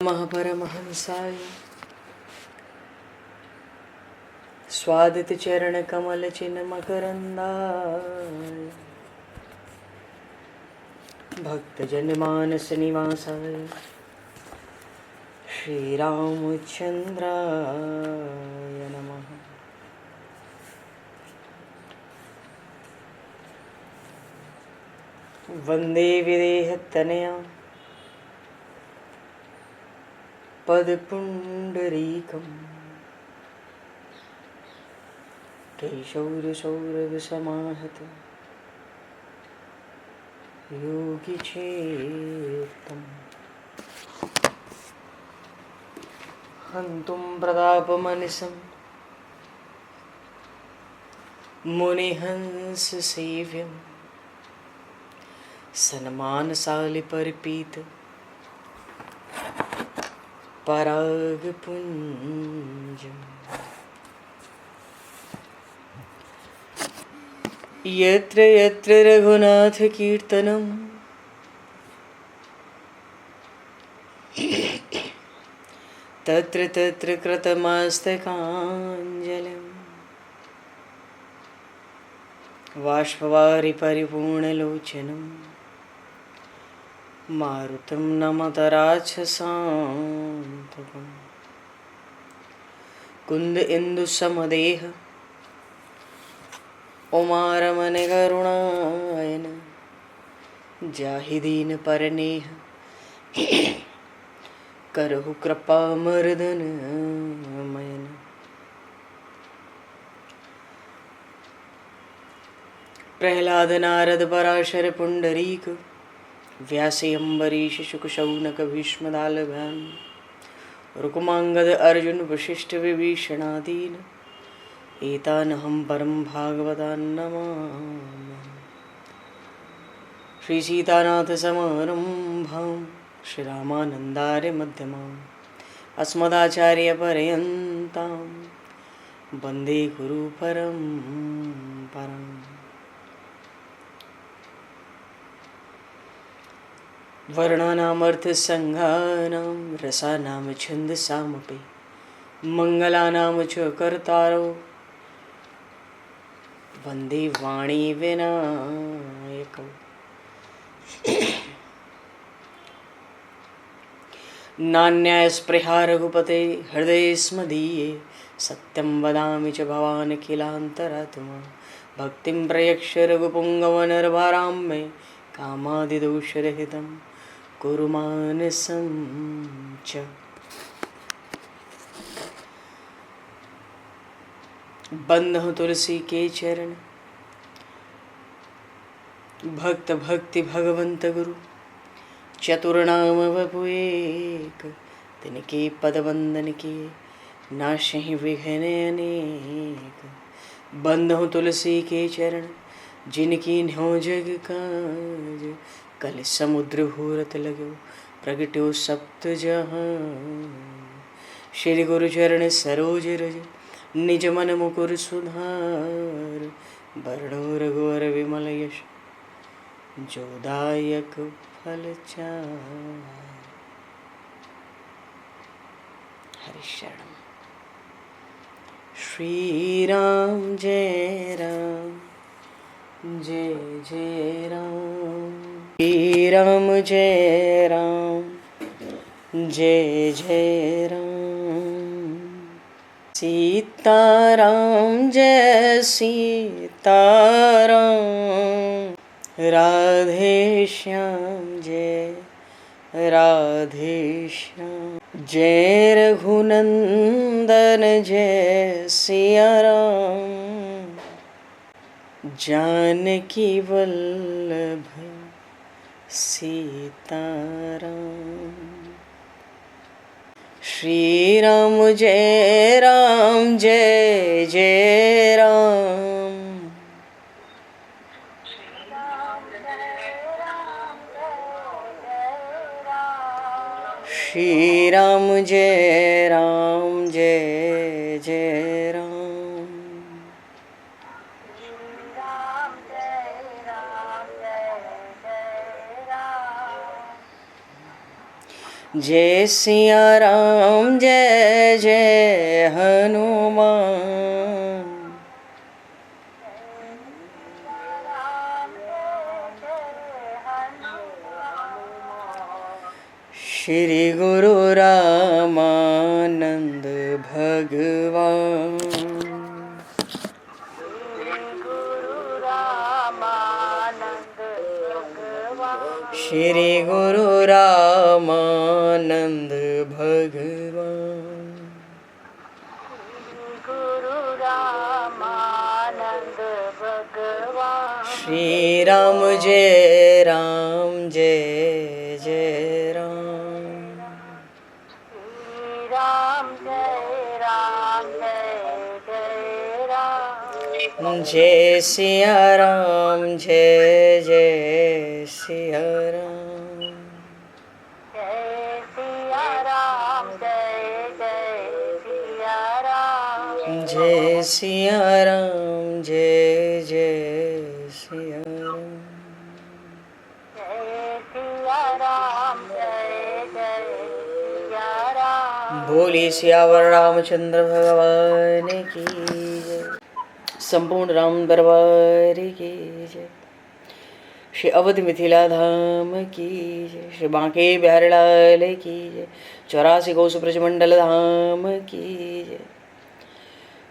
नमः परमहंसाय स्वादित चरण कमल चिन्ह मकरंदाय भक्त जन मानस निवासाय श्री रामचंद्राय नमः। वंदे विदेहतनया पदपुंडरीकम् केशौरसौरभसमाहत योगिचेत्तम् हन्तुं प्रतापमनिशं मुनिहंससेव्यं सन्मानशालिपरिपीत परागपुञ्जम् यत्र यत्र रघुनाथकीर्तनं तत्र तत्र कृतमस्तकाञ्जलिं बाष्पवारि परिपूर्णलोचनं मारुतं नमत राक्षसान्तकम् कुन्द इंदुसमदेह उमारमण करुणायन जाहि दीन परनेह करहु कृपा मर्दन मयन। प्रहलाद नारद पराशर पुंडरीक व्यासे अम्बरीश शुक शौनक भीष्म दालभ्याम रुक्मांगद अर्जुन वशिष्ठ विभीषणादीन एतानहं परम भागवतान् नमामि। श्री सीतानाथ समारंभां श्री रामानन्दार्य मध्यमाम् अस्मदाचार्य पर्यन्तां वन्दे गुरु परम्पराम्। वर्णानामर्थसङ्घानां रसानां छन्दसामपि मङ्गलानां च कर्तारो वन्दे वाणी विनायकौ। नान्यास्पृहा रघुपते हृदये स्मदीये सत्यं वदामि च भवान् किलान्तरात्मा भक्तिं प्रयक्ष रघुपुङ्गवनर्वरां मे कामादिदोषरहितं कुरु मानसं च। बंधु तुलसी के चरण भक्त भक्ति भगवंत गुरु चतुर्नाम वपु एक तिनके पद वंदन के नाशहि विघ्न अनेक। बंधु तुलसी के चरण जिनकी न्यो जग काज कल समुद्र घोरत लगो प्रगट्यो सप्त जहां। श्री गुरु चरण सरोज रज निज मन मुकुर सुधार वर्णो रघुवर विमल यश जोदायक फल चार। हरि शरण। श्री राम जय राम जय जय राम श्री राम जय राम जय जय राम सीताराम जय सीताराम राधे श्याम जय राधे श्याम जय रघुनंदन जय सिया राम जानकी वल्लभ सीताराम। श्री राम जय जय राम श्री राम जय जय राम जय सिया राम जय जय हनुमान। श्री गुरु रामानंद भगवान। श्री गुरु रामानंद भगवान। श्री राम जय जय राम। जय सिया राम जय जय सिया राम। जय सिया राम जय जय सिया राम। बोली सियावर रामचंद्र भगवान की जय। संपूर्ण राम दरबार की जय। श्री अवध मिथिला धाम की जय। श्री बांके बिहारी लाल की जय। 84 कोस ब्रजमंडल धाम की जय।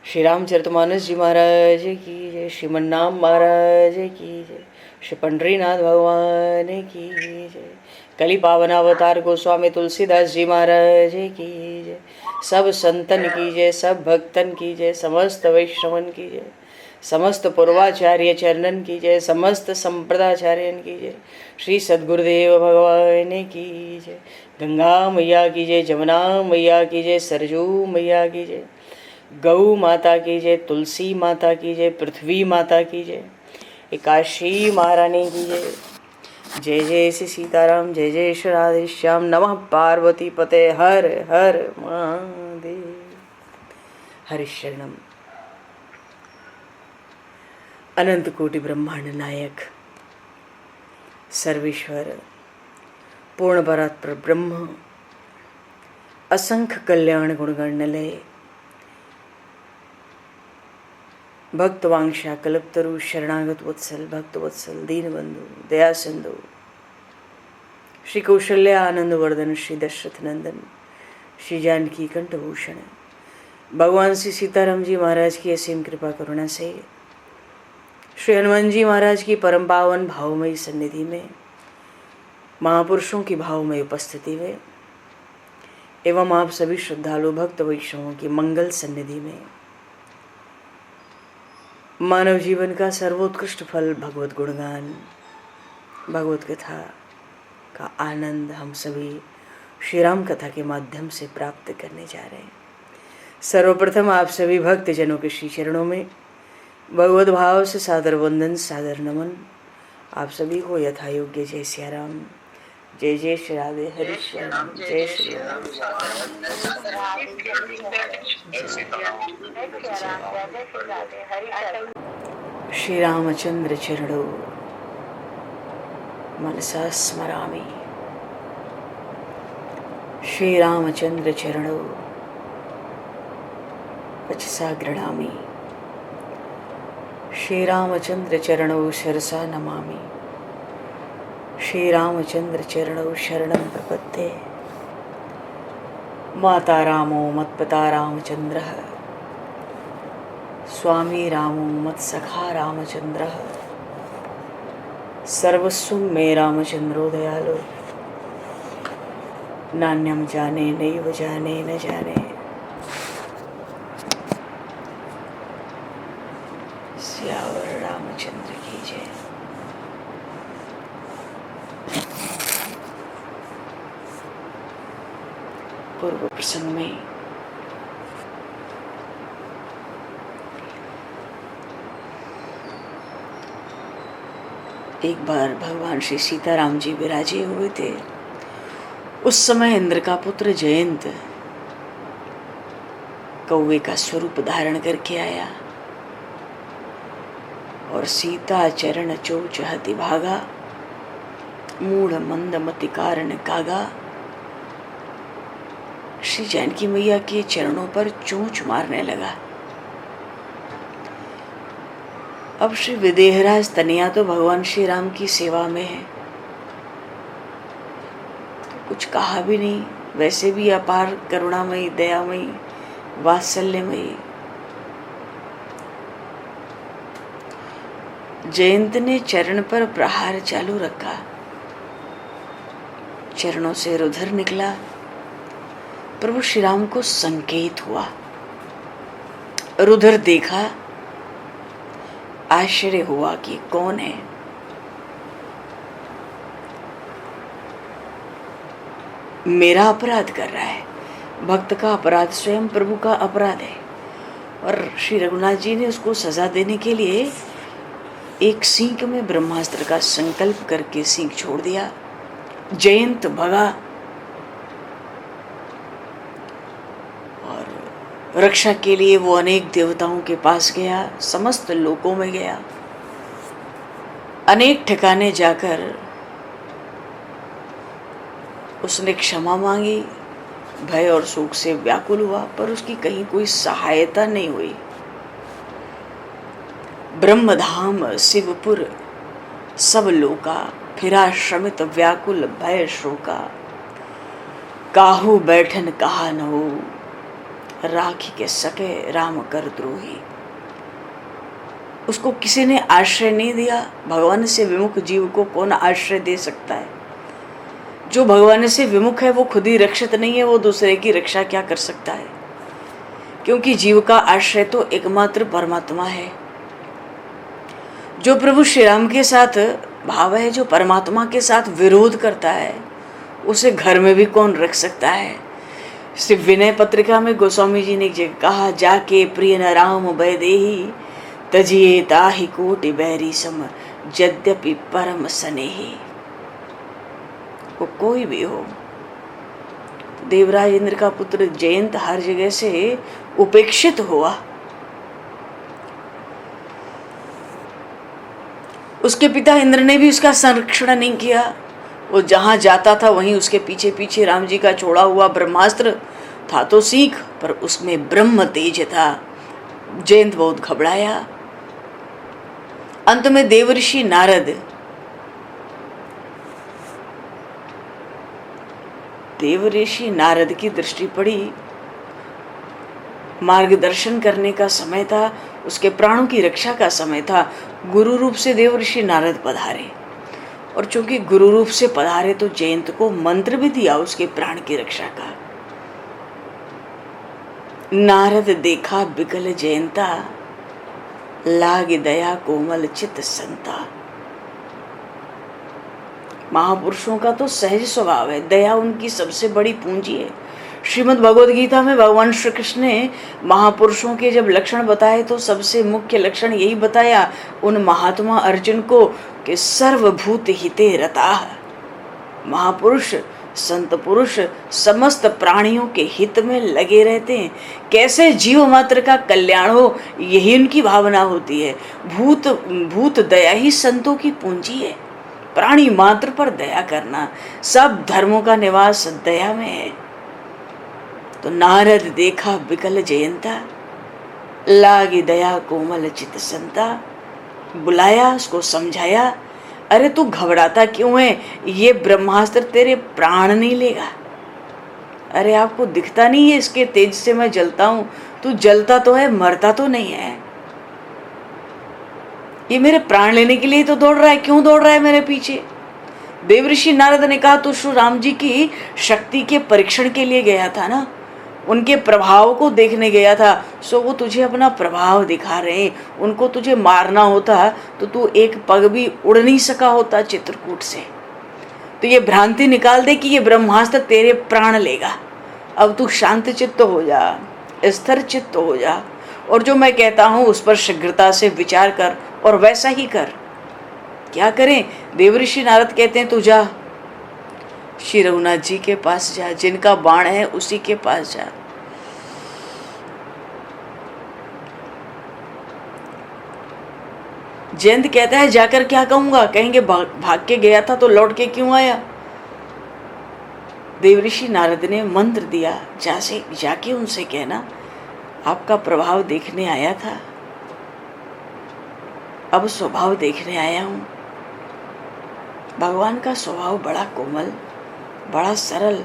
श्री रामचरितमानस जी महाराज की जय। श्रीमन्नाम महाराज की जय। श्री पंडरीनाथ भगवान की जय। कली पावन अवतार गोस्वामी तुलसीदास जी महाराज की जय। सब संतन की जय, सब भक्तन की जय, समस्त वैष्णवन की जय, समस्त पूर्वाचार्य चरणन की जय, समस्त संप्रदाचार्यन की जय। श्री सद्गुरुदेव भगवान की जय। गंगा मैया की जय, जमुना मैया की जय, सरजू मैया की जय, गौ माता की जय, तुलसी माता की जय, पृथ्वी माता की जय, एकाशी महारानी की जय। जय जय श्री सीताराम, जय जय श्री राधेश्याम। नमः पार्वती पते हर हर महादेव। हरिशरणम। अनंत कोटि ब्रह्मांड नायक सर्वेश्वर पूर्ण परात्पर ब्रह्म असंख्य कल्याण गुणगणलय भक्तवांशा कल्पतरु शरणागत वत्सल भक्तवत्सल दीनबंधु दया सिंधु श्री कौशल्य आनंद वर्धन श्री दशरथ नंदन श्री जानकी कंठभूषण भगवान श्री सीताराम जी महाराज की असीम कृपा करुणा से श्री हनुमान जी महाराज की परम पावन भावमयी सन्निधि में महापुरुषों की भावमयी उपस्थिति में एवं आप सभी श्रद्धालु भक्त वैष्णवों की मंगल सन्निधि में मानव जीवन का सर्वोत्कृष्ट फल भगवत गुणगान भगवत कथा का आनंद हम सभी श्री राम कथा के माध्यम से प्राप्त करने जा रहे हैं। सर्वप्रथम आप सभी भक्त जनों के श्री चरणों में भगवत भाव से सादर वंदन सादर नमन। आप सभी को यथा योग्य जय सिया राम, जय जय श्री राधे हरि श्याम, जय श्री राम। श्री रामचंद्र चरणों मनसा स्मरामि। श्री रामचंद्र चरणों वचसा गृह्णामि। श्री रामचंद्र चरणों शिरसा नमामि। श्री रामचंद्र चरणों शरणं प्रपद्ये। माता रामो मत्पिता रामचंद्रः, स्वामी रामो मत्सखा रामचंद्रः, सर्वस्वं मे रामचंद्रो दयालो, नान्यं जाने नैव जाने न जाने। सियावर रामचंद्र की जय। पूर्व प्रसंग में एक बार भगवान श्री सीताराम जी विराजे हुए थे। उस समय इंद्र का पुत्र जयंत कौवे का स्वरूप धारण करके आया और सीता चरण चोच हति भागा, मूढ़ मंद मति कारण कागा, श्री जानकी मैया के चरणों पर चोंच मारने लगा। अब श्री विदेहराज तनिया तो भगवान श्री राम की सेवा में है, तो कुछ कहा भी नहीं। वैसे भी अपार करुणामयी, दयामयी, वात्सल्यमयी। जयंत ने चरण पर प्रहार चालू रखा। चरणों से रुधिर निकला। प्रभु श्री राम को संकेत हुआ। रुधिर देखा, आश्चर्य हुआ कि कौन है। मेरा अपराध कर रहा है। भक्त का अपराध स्वयं प्रभु का अपराध है। और श्री रघुनाथ जी ने उसको सजा देने के लिए एक सींग में ब्रह्मास्त्र का संकल्प करके सींग छोड़ दिया। जयंत भगा और रक्षा के लिए वो अनेक देवताओं के पास गया, समस्त लोकों में गया, अनेक ठिकाने जाकर उसने क्षमा मांगी, भय और शोक से व्याकुल हुआ, पर उसकी कहीं कोई सहायता नहीं हुई। ब्रह्मधाम शिवपुर सब लोका, फिरा श्रमित व्याकुल भय शोका, काहू बैठन कहा न हो, राखी के सके राम कर द्रोही। उसको किसी ने आश्रय नहीं दिया। भगवान से विमुख जीव को कौन आश्रय दे सकता है? जो भगवान से विमुख है वो खुद ही रक्षित नहीं है, वो दूसरे की रक्षा क्या कर सकता है? क्योंकि जीव का आश्रय तो एकमात्र परमात्मा है। जो प्रभु श्री राम के साथ भाव है, जो परमात्मा के साथ विरोध करता है, उसे घर में भी कौन रख सकता है? श्री विनय पत्रिका में गोस्वामी जी ने एक जगह कहा, जाके प्रिय न राम बैदेही, तजिए ताहि कोटि बैरी सम, यद्यपि परम स्नेही। वो कोई भी हो, देवराज इंद्र का पुत्र जयंत हर जगह से उपेक्षित हुआ। उसके पिता इंद्र ने भी उसका संरक्षण नहीं किया। वो जहां जाता था वहीं उसके पीछे पीछे राम जी का छोड़ा हुआ ब्रह्मास्त्र था तो सीख, पर उसमें ब्रह्म तेज था। जयंत बहुत घबराया। अंत में देवर्षि नारद की दृष्टि पड़ी। मार्गदर्शन करने का समय था, उसके प्राणों की रक्षा का समय था। गुरु रूप से देवर्षि नारद पधारे, और चूंकि गुरु रूप से पधारे तो जयंत को मंत्र भी दिया उसके प्राण की रक्षा का। नारद देखा बिकल जयंता, लाग दया कोमल चित संता। महापुरुषों का तो सहज स्वभाव है, दया उनकी सबसे बड़ी पूंजी है। श्रीमद् भगवद गीता में भगवान श्री कृष्ण ने महापुरुषों के जब लक्षण बताए तो सबसे मुख्य लक्षण यही बताया उन महात्मा अर्जुन को कि सर्वभूत हिते रताः। महापुरुष, संत पुरुष समस्त प्राणियों के हित में लगे रहते हैं। कैसे जीव मात्र का कल्याण हो, यही उनकी भावना होती है। भूत दया ही संतों की पूंजी है। प्राणी मात्र पर दया करना, सब धर्मों का निवास दया में है। तो नारद देखा बिकल जयंता, लागी दया कोमल चित संता। बुलाया, उसको समझाया, अरे तू घबराता क्यों है? ये ब्रह्मास्त्र तेरे प्राण नहीं लेगा। अरे आपको दिखता नहीं है इसके तेज से मैं जलता हूं? तू जलता तो है, मरता तो नहीं है। ये मेरे प्राण लेने के लिए तो दौड़ रहा है, क्यों दौड़ रहा है मेरे पीछे? देवऋषि नारद ने कहा, तू श्री राम जी की शक्ति के परीक्षण के लिए गया था ना, उनके प्रभाव को देखने गया था, सो वो तुझे अपना प्रभाव दिखा रहे हैं। उनको तुझे मारना होता तो तू एक पग भी उड़ नहीं सका होता चित्रकूट से। तो ये भ्रांति निकाल दे कि ये ब्रह्मास्त्र तेरे प्राण लेगा। अब तू शांत चित्त हो जा, स्थिर चित्त हो जा, और जो मैं कहता हूँ उस पर शीघ्रता से विचार कर और वैसा ही कर। क्या करें? देवऋषि नारद कहते हैं तू जा, श्री रघुनाथ जी के पास जा, जिनका बाण है उसी के पास जा। जयंत कहता है जाकर क्या कहूंगा? कहेंगे भाग के गया था तो लौट के क्यों आया? देवऋषि नारद ने मंत्र दिया, जाके उनसे कहना आपका प्रभाव देखने आया था, अब स्वभाव देखने आया हूँ। भगवान का स्वभाव बड़ा कोमल, बड़ा सरल,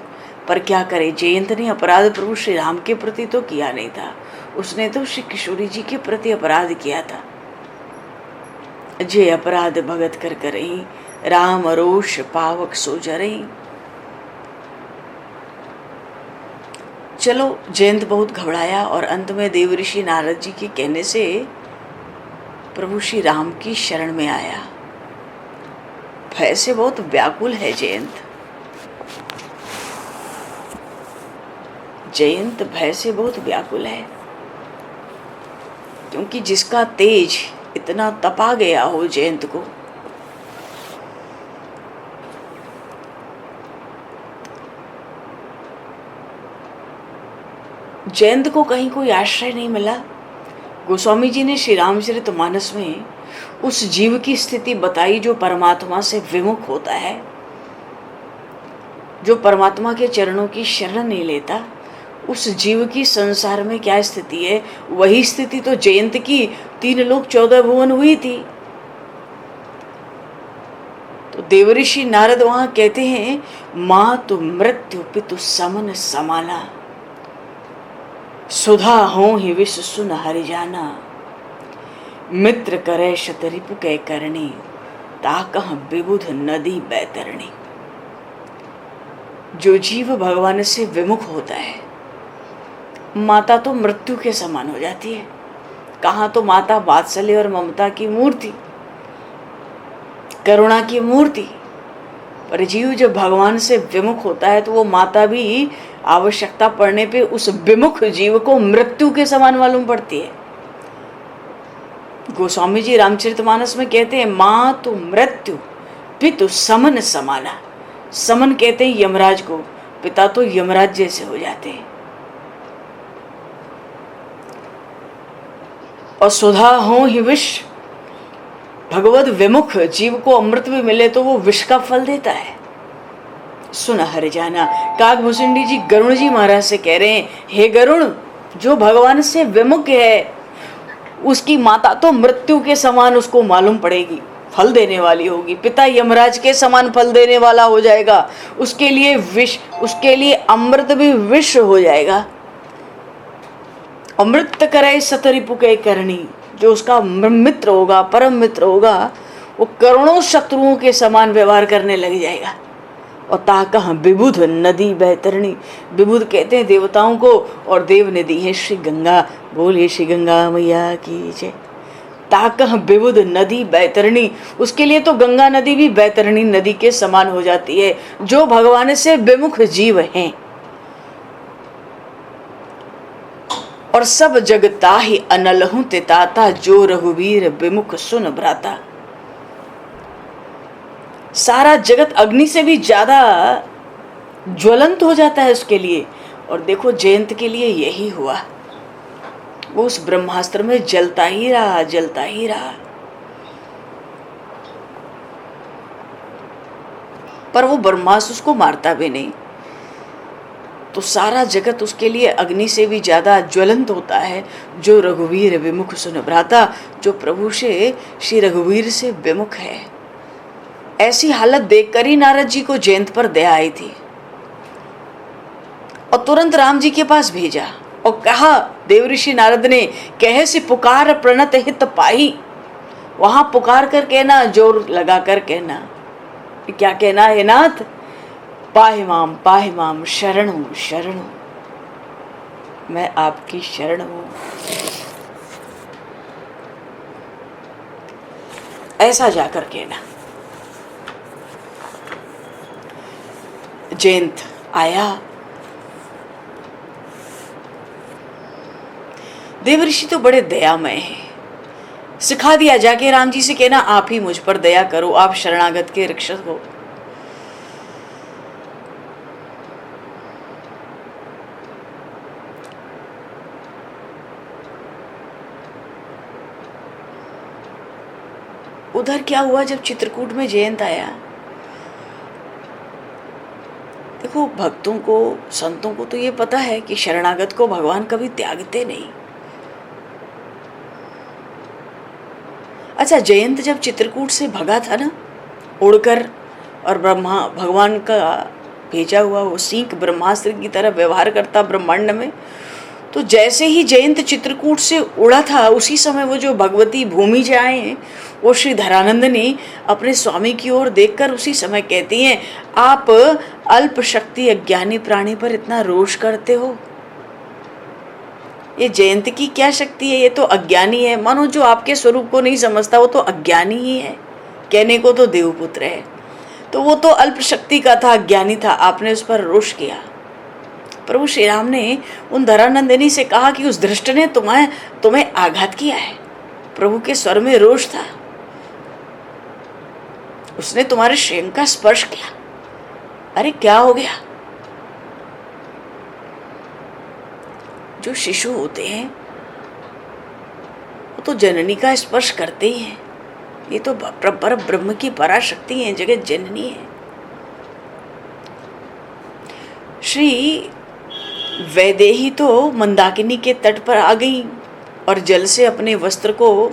पर क्या करे, जयंत ने अपराध प्रभु श्री राम के प्रति तो किया नहीं था, उसने तो श्री किशोरी जी के प्रति अपराध किया था। जे अपराध भगत कर करही, राम रोष पावक सो जरही। चलो, जयंत बहुत घबराया और अंत में देवऋषि नारद जी के कहने से प्रभु श्री राम की शरण में आया। भय से बहुत व्याकुल है जयंत। जयंत भय से बहुत व्याकुल है, क्योंकि जिसका तेज इतना तपा गया हो जयंत को, जयंत को कहीं कोई आश्रय नहीं मिला। गोस्वामी जी ने श्री रामचरितमानस में उस जीव की स्थिति बताई जो परमात्मा से विमुख होता है, जो परमात्मा के चरणों की शरण नहीं लेता। उस जीव की संसार में क्या स्थिति है, वही स्थिति तो जयंत की 3 लोक 14 भुवन हुई थी। तो देवऋषि नारद वहां कहते हैं, मां तो मृत्यु पितु समन समाना, सुधा हो ही विश्व सुन हरिजाना, मित्र करे शतरिपु कै करणी, ताकह विबुध नदी बैतरणी। जो जीव भगवान से विमुख होता है, माता तो मृत्यु के समान हो जाती है। कहाँ तो माता वात्सल्य और ममता की मूर्ति, करुणा की मूर्ति, पर जीव जब भगवान से विमुख होता है तो वो माता भी आवश्यकता पड़ने पे उस विमुख जीव को मृत्यु के समान मालूम पड़ती है। गोस्वामी जी रामचरितमानस में कहते हैं, मां तो मृत्यु पितु समन समाना। समन कहते हैं यमराज को, पिता तो यमराज जैसे हो जाते हैं। और सुधा हो ही विष, भगवद विमुख जीव को अमृत भी मिले तो वो विष का फल देता है। सुन हरिजाना। काकभूषुंडी जी गरुण जी महाराज से कह रहे हैं, हे गरुण, जो भगवान से विमुख है उसकी माता तो मृत्यु के समान उसको मालूम पड़ेगी, फल देने वाली होगी। पिता यमराज के समान फल देने वाला हो जाएगा। उसके लिए विष, उसके लिए अमृत भी विष हो जाएगा। अमृत करे सतरिपु कै करणी, जो उसका मित्र होगा, परम मित्र होगा, वो करोड़ों शत्रुओं के समान व्यवहार करने लग जाएगा। और ताकह विबुध नदी बैतरणी, विबुध कहते हैं देवताओं को, और देव नदी है श्री गंगा। बोलिए श्री गंगा मैया की जय। ताकह विबुध नदी बैतरणी, उसके लिए तो गंगा नदी भी बैतरणी नदी के समान हो जाती है। जो भगवान से विमुख जीव हैं, और सब जग ताहि अनलहु तिताता, जो रघुवीर विमुख सुन भ्राता। सारा जगत अग्नि से भी ज्यादा ज्वलंत हो जाता है उसके लिए। और देखो जयंत के लिए यही हुआ, वो उस ब्रह्मास्त्र में जलता ही रहा, जलता ही रहा। पर वो ब्रह्मास्त्र उसको मारता भी नहीं। तो सारा जगत उसके लिए अग्नि से भी ज्यादा ज्वलंत होता है। जो रघुवीर विमुख सुन भ्राता, जो प्रभु से, श्री रघुवीर से विमुख है। ऐसी हालत देखकर ही नारद जी को जयंत पर दया आई थी, और तुरंत राम जी के पास भेजा और कहा, देवऋषि नारद ने कहे से पुकार प्रणत हित पाई। वहां पुकार कर कहना, जोर लगा कर कहना। क्या कहना है नाथ? पाहि माम शरणु शरणु, मैं आपकी शरण हूं। ऐसा जाकर कहना। जयंत आया। देवऋषि तो बड़े दयामय हैं। सिखा दिया, जाके राम जी से कहना, आप ही मुझ पर दया करो, आप शरणागत के रक्षक हो। उधर क्या हुआ जब चित्रकूट में जयंत आया? देखो देखो, भक्तों को, संतों को तो ये पता है कि शरणागत को भगवान कभी त्यागते नहीं। अच्छा, जयंत जब चित्रकूट से भगा था ना उड़कर, और ब्रह्मा भगवान का भेजा हुआ वो सींक ब्रह्मास्त्र की तरह व्यवहार करता ब्रह्मांड में, तो जैसे ही जयंत चित्रकूट से उड़ा था उसी समय वो जो भगवती भूमि जी आए हैं, वो श्री धरानंदिनी अपने स्वामी की ओर देखकर उसी समय कहती हैं, आप अल्प शक्ति अज्ञानी प्राणी पर इतना रोष करते हो। ये जयंत की क्या शक्ति है, ये तो अज्ञानी है। मानो जो आपके स्वरूप को नहीं समझता वो तो अज्ञानी ही है, कहने को तो देवपुत्र है, तो वो तो अल्प शक्ति का था, अज्ञानी था, आपने उस पर रोष किया। प्रभु श्री राम ने उन धरानंदिनी से कहा कि उस धृष्ट ने तुम्हें आघात किया है। प्रभु के स्वर में रोष था, उसने तुम्हारे श्रेय का स्पर्श किया। अरे क्या हो गया? जो शिशु होते हैं वो तो जननी का स्पर्श करते ही हैं। ये तो पर ब्रह्म की पराशक्ति है, जगत जननी है। श्री वैदेही तो मंदाकिनी के तट पर आ गई और जल से अपने वस्त्र को,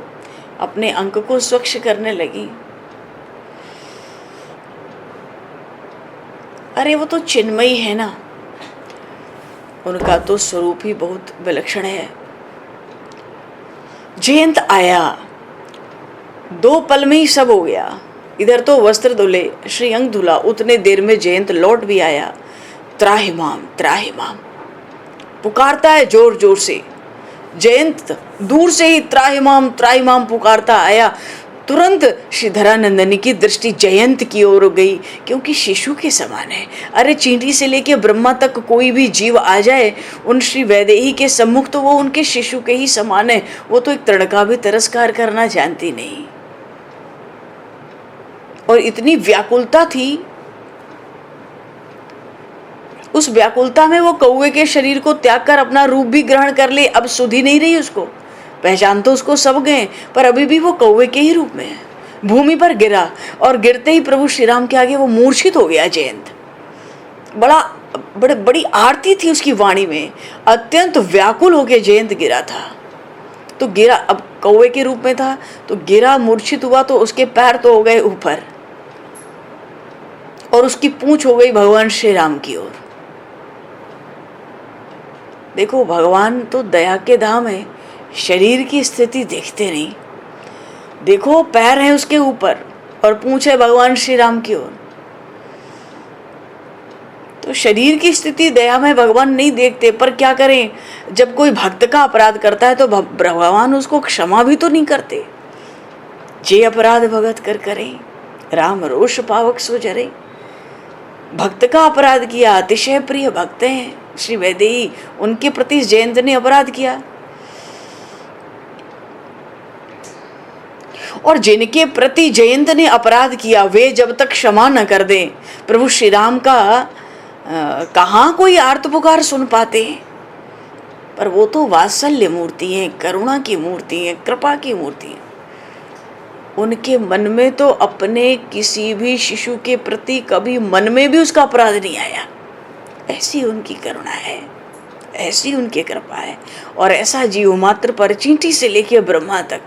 अपने अंक को स्वच्छ करने लगी। अरे वो तो चिन्मयी है ना, उनका तो स्वरूप ही बहुत विलक्षण है। जयंत आया, 2 पल में ही सब हो गया। इधर तो वस्त्र धुले, श्री अंग धुला, उतने देर में जयंत लौट भी आया। त्राहिमाम त्राहिमाम पुकारता है जोर जोर से। जयंत दूर से ही त्राहिमाम त्राहिमाम पुकारता आया। तुरंत श्री धरानंदिनी की दृष्टि जयंत की ओर गई, क्योंकि शिशु के समान है। अरे चींटी से लेके ब्रह्मा तक कोई भी जीव आ जाए उन श्री वैदेही के सम्मुख, तो वो उनके शिशु के ही समान है। वो तो एक तड़का भी तिरस्कार करना जानती नहीं, और इतनी व्याकुलता थी। उस व्याकुलता में वो कौवे के शरीर को त्याग कर अपना रूप भी ग्रहण कर ले। अब सुधी नहीं रही उसको, पहचान तो उसको सब गए, पर अभी भी वो कौवे के ही रूप में है। भूमि पर गिरा, और गिरते ही प्रभु श्री राम के आगे वो मूर्छित हो गया जयंत। बड़ी आरती थी उसकी वाणी में, अत्यंत व्याकुल होकर जयंत गिरा था। तो गिरा, अब कौवे के रूप में था तो गिरा, मूर्छित हुआ, तो उसके पैर तो हो गए ऊपर और उसकी पूंछ हो गई भगवान श्री राम की ओर। देखो, भगवान तो दया के धाम है, शरीर की स्थिति देखते नहीं। देखो, पैर है उसके ऊपर और पूंछ है भगवान श्री राम की ओर। तो शरीर की स्थिति दया में भगवान नहीं देखते, पर क्या करें, जब कोई भक्त का अपराध करता है तो भगवान उसको क्षमा भी तो नहीं करते। जे अपराध भगत कर करे, राम रोष पावक सो जरे। भक्त का अपराध किया, अतिशय प्रिय भक्त हैं श्री वैदेही, उनके प्रति जयंत ने अपराध किया। और जिनके प्रति जयंत ने अपराध किया वे जब तक क्षमा न कर दें, प्रभु श्री राम का कहाँ कोई आर्त पुकार सुन पाते हैं। पर वो तो वात्सल्य मूर्ति है, करुणा की मूर्ति है, कृपा की मूर्ति है। उनके मन में तो अपने किसी भी शिशु के प्रति कभी मन में भी उसका अपराध नहीं आया। ऐसी उनकी करुणा है, ऐसी उनकी कृपा है। और ऐसा जीव मात्र पर, चींटी से लेके ब्रह्मा तक,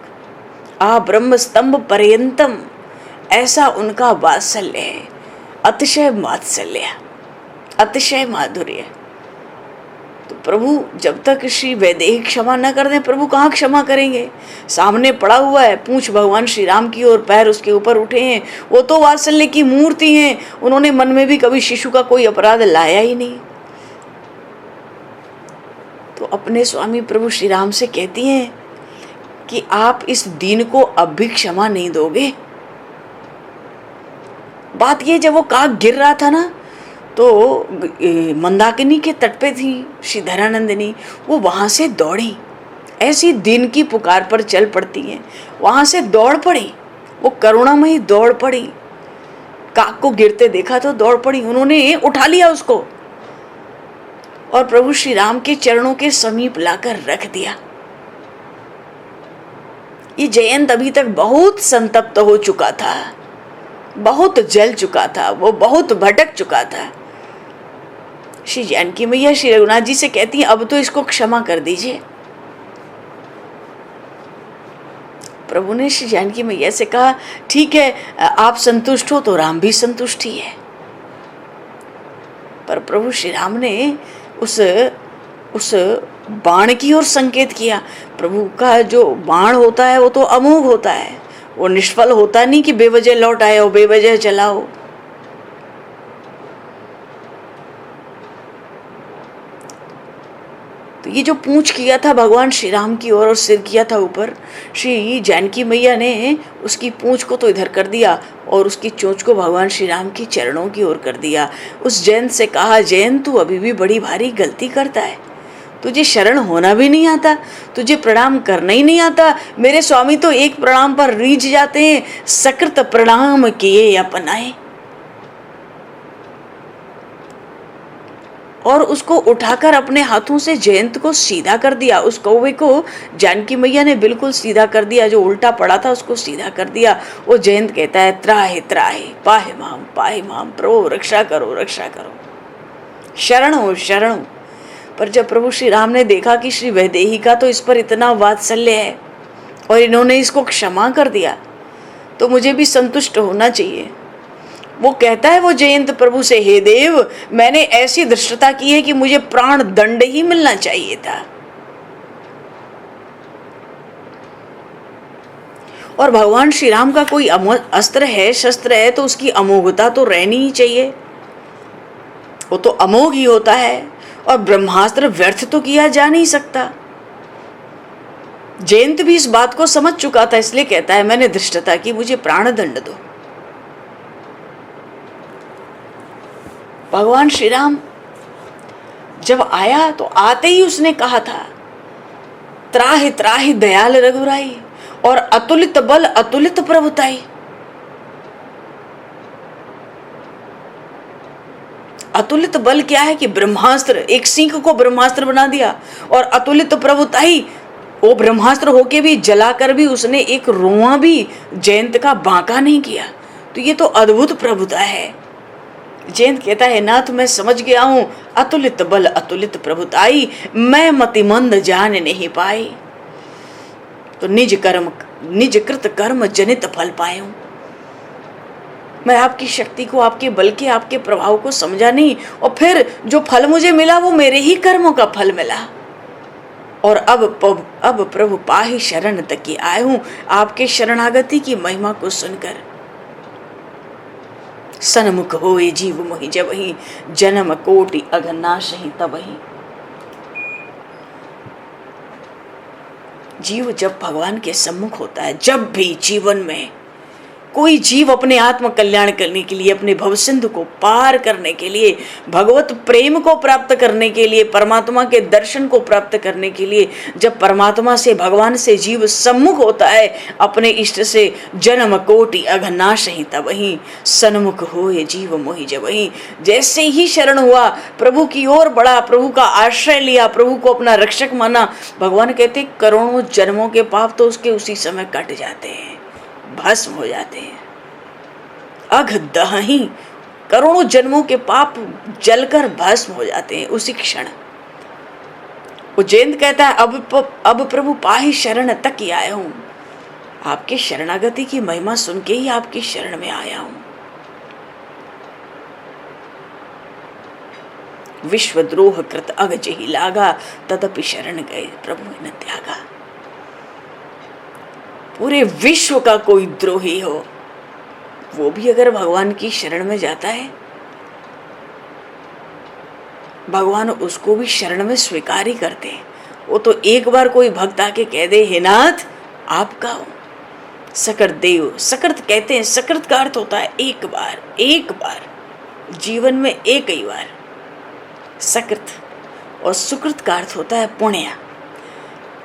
आ ब्रह्म स्तंभ पर्यंतम, ऐसा उनका वात्सल्य है। अतिशय वात्सल्य, अतिशय माधुर्य। तो प्रभु जब तक श्री वैदेही क्षमा न कर दें, प्रभु कहाँ क्षमा करेंगे। सामने पड़ा हुआ है, पूंछ भगवान श्री राम की ओर, पैर उसके ऊपर उठे हैं। वो तो वात्सल्य की मूर्ति हैं, उन्होंने मन में भी कभी शिशु का कोई अपराध लाया ही नहीं। तो अपने स्वामी प्रभु श्री राम से कहती हैं कि आप इस दीन को अब भी क्षमा नहीं दोगे। बात ये, जब वो काग गिर रहा था ना, तो मंदाकिनी के तट पे थी श्री धरानंदिनी, वो वहां से दौड़ी, ऐसी दिन की पुकार पर चल पड़ती हैं, वहां से दौड़ पड़ी, वो करुणामयी दौड़ पड़ी। काग को गिरते देखा तो दौड़ पड़ी, उन्होंने उठा लिया उसको और प्रभु श्री राम के चरणों के समीप लाकर रख दिया। ये जयंत अभी तक बहुत संतप्त हो चुका था, बहुत जल चुका था, वो बहुत भटक चुका था। श्री जानकी मैया श्री रघुनाथ जी से कहती हैं अब तो इसको क्षमा कर दीजिए। प्रभु ने श्री जानकी मैया से कहा ठीक है, आप संतुष्ट हो तो राम भी संतुष्ट ही है। पर प्रभु श्री राम ने उस बाण की ओर संकेत किया। प्रभु का जो बाण होता है वो तो अमोघ होता है, वो निष्फल होता नहीं कि बेवजह लौट आए हो, बेवजह चलाओ। तो ये जो पूंछ किया था भगवान श्री राम की ओर और सिर किया था ऊपर, श्री जानकी मैया ने उसकी पूंछ को तो इधर कर दिया और उसकी चोंच को भगवान श्री राम की चरणों की ओर कर दिया। उस जैन से कहा, जैन तू अभी भी बड़ी भारी गलती करता है, तुझे शरण होना भी नहीं आता, तुझे प्रणाम करना ही नहीं आता। मेरे स्वामी तो एक प्रणाम पर रीझ जाते हैं, सकृत प्रणाम किए अपनाए। और उसको उठाकर अपने हाथों से जयंत को सीधा कर दिया। उस कौवे को जानकी मैया ने बिल्कुल सीधा कर दिया, जो उल्टा पड़ा था उसको सीधा कर दिया। वो जयंत कहता है त्राहे त्राहे पाहे माम, प्रभु रक्षा करो रक्षा करो, शरण हो शरण हो। पर जब प्रभु श्री राम ने देखा कि श्री वैदेही का तो इस पर इतना वात्सल्य है और इन्होंने इसको क्षमा कर दिया, तो मुझे भी संतुष्ट होना चाहिए। वो कहता है वो जयंत प्रभु से, हे देव, मैंने ऐसी धृष्टता की है कि मुझे प्राण दंड ही मिलना चाहिए था। और भगवान श्री राम का कोई अस्त्र है, शस्त्र है, तो उसकी अमोघता तो रहनी ही चाहिए, वो तो अमोघ ही होता है। और ब्रह्मास्त्र व्यर्थ तो किया जा नहीं सकता। जयंत भी इस बात को समझ चुका था, इसलिए कहता है मैंने धृष्टता की, मुझे प्राण दंड दो। भगवान श्री राम जब आया तो आते ही उसने कहा था, त्राहि त्राहि दयाल रघुराई, और अतुलित बल अतुलित प्रभुताई। अतुलित बल क्या है कि ब्रह्मास्त्र, एक सिंह को ब्रह्मास्त्र बना दिया। और अतुलित प्रभुताई, वो ब्रह्मास्त्र होके भी जलाकर भी उसने एक रोआ भी जयंत का बांका नहीं किया। तो ये तो अद्भुत प्रभुता है। जयंत कहता है, नाथ मैं समझ गया हूं, अतुलित बल अतुलित प्रभुताई, मैं मतिमंद जान नहीं पाई। तो निज कृत कर्म जनित फल पाऊं। मैं आपकी शक्ति को, आपके बल के, आपके प्रभाव को समझा नहीं, और फिर जो फल मुझे मिला वो मेरे ही कर्मों का फल मिला। और अब प्रभु पाहि शरण तक आए हूं, आपके शरणागति की महिमा को सुनकर। सन्मुख होए जीव मोहि जबहि, जन्म कोटि अघनाशहि तबहि। जीव जब भगवान के सम्मुख होता है, जब भी जीवन में कोई जीव अपने आत्म कल्याण करने के लिए, अपने भवसिंधु को पार करने के लिए, भगवत प्रेम को प्राप्त करने के लिए, परमात्मा के दर्शन को प्राप्त करने के लिए, जब परमात्मा से, भगवान से जीव सम्मुख होता है अपने इष्ट से, जन्म कोटि अघनाशहि तबहि, सन्मुख होए जीव मोहि जबहि। जैसे ही शरण हुआ, प्रभु की ओर बढ़ा, प्रभु का आश्रय लिया, प्रभु को अपना रक्षक माना, भगवान कहते करोड़ों जन्मों के पाप तो उसके उसी समय कट जाते हैं, भस्म हो जाते हैं। अघ दहहि, करोड़ों जन्मों के पाप जलकर भस्म हो जाते हैं उसी क्षण। उज्जैन कहता है अब प्रभु पाहि शरण तक ही आया हूं, आपके शरणागति की महिमा सुन के ही आपकी शरण में आया हूं। विश्वद्रोह कृत अघ जहि लागा, तदपि शरण गए प्रभु न त्यागा। पूरे विश्व का कोई द्रोही हो, वो भी अगर भगवान की शरण में जाता है, भगवान उसको भी शरण में स्वीकार ही करते हैं। वो तो एक बार कोई भक्त आके कह दे, हे नाथ आपका हो, सकृत देव, सकृत कहते हैं, सकृत का अर्थ होता है एक बार जीवन में एक ही बार। सकृत और सुकृत का अर्थ होता है पुण्य।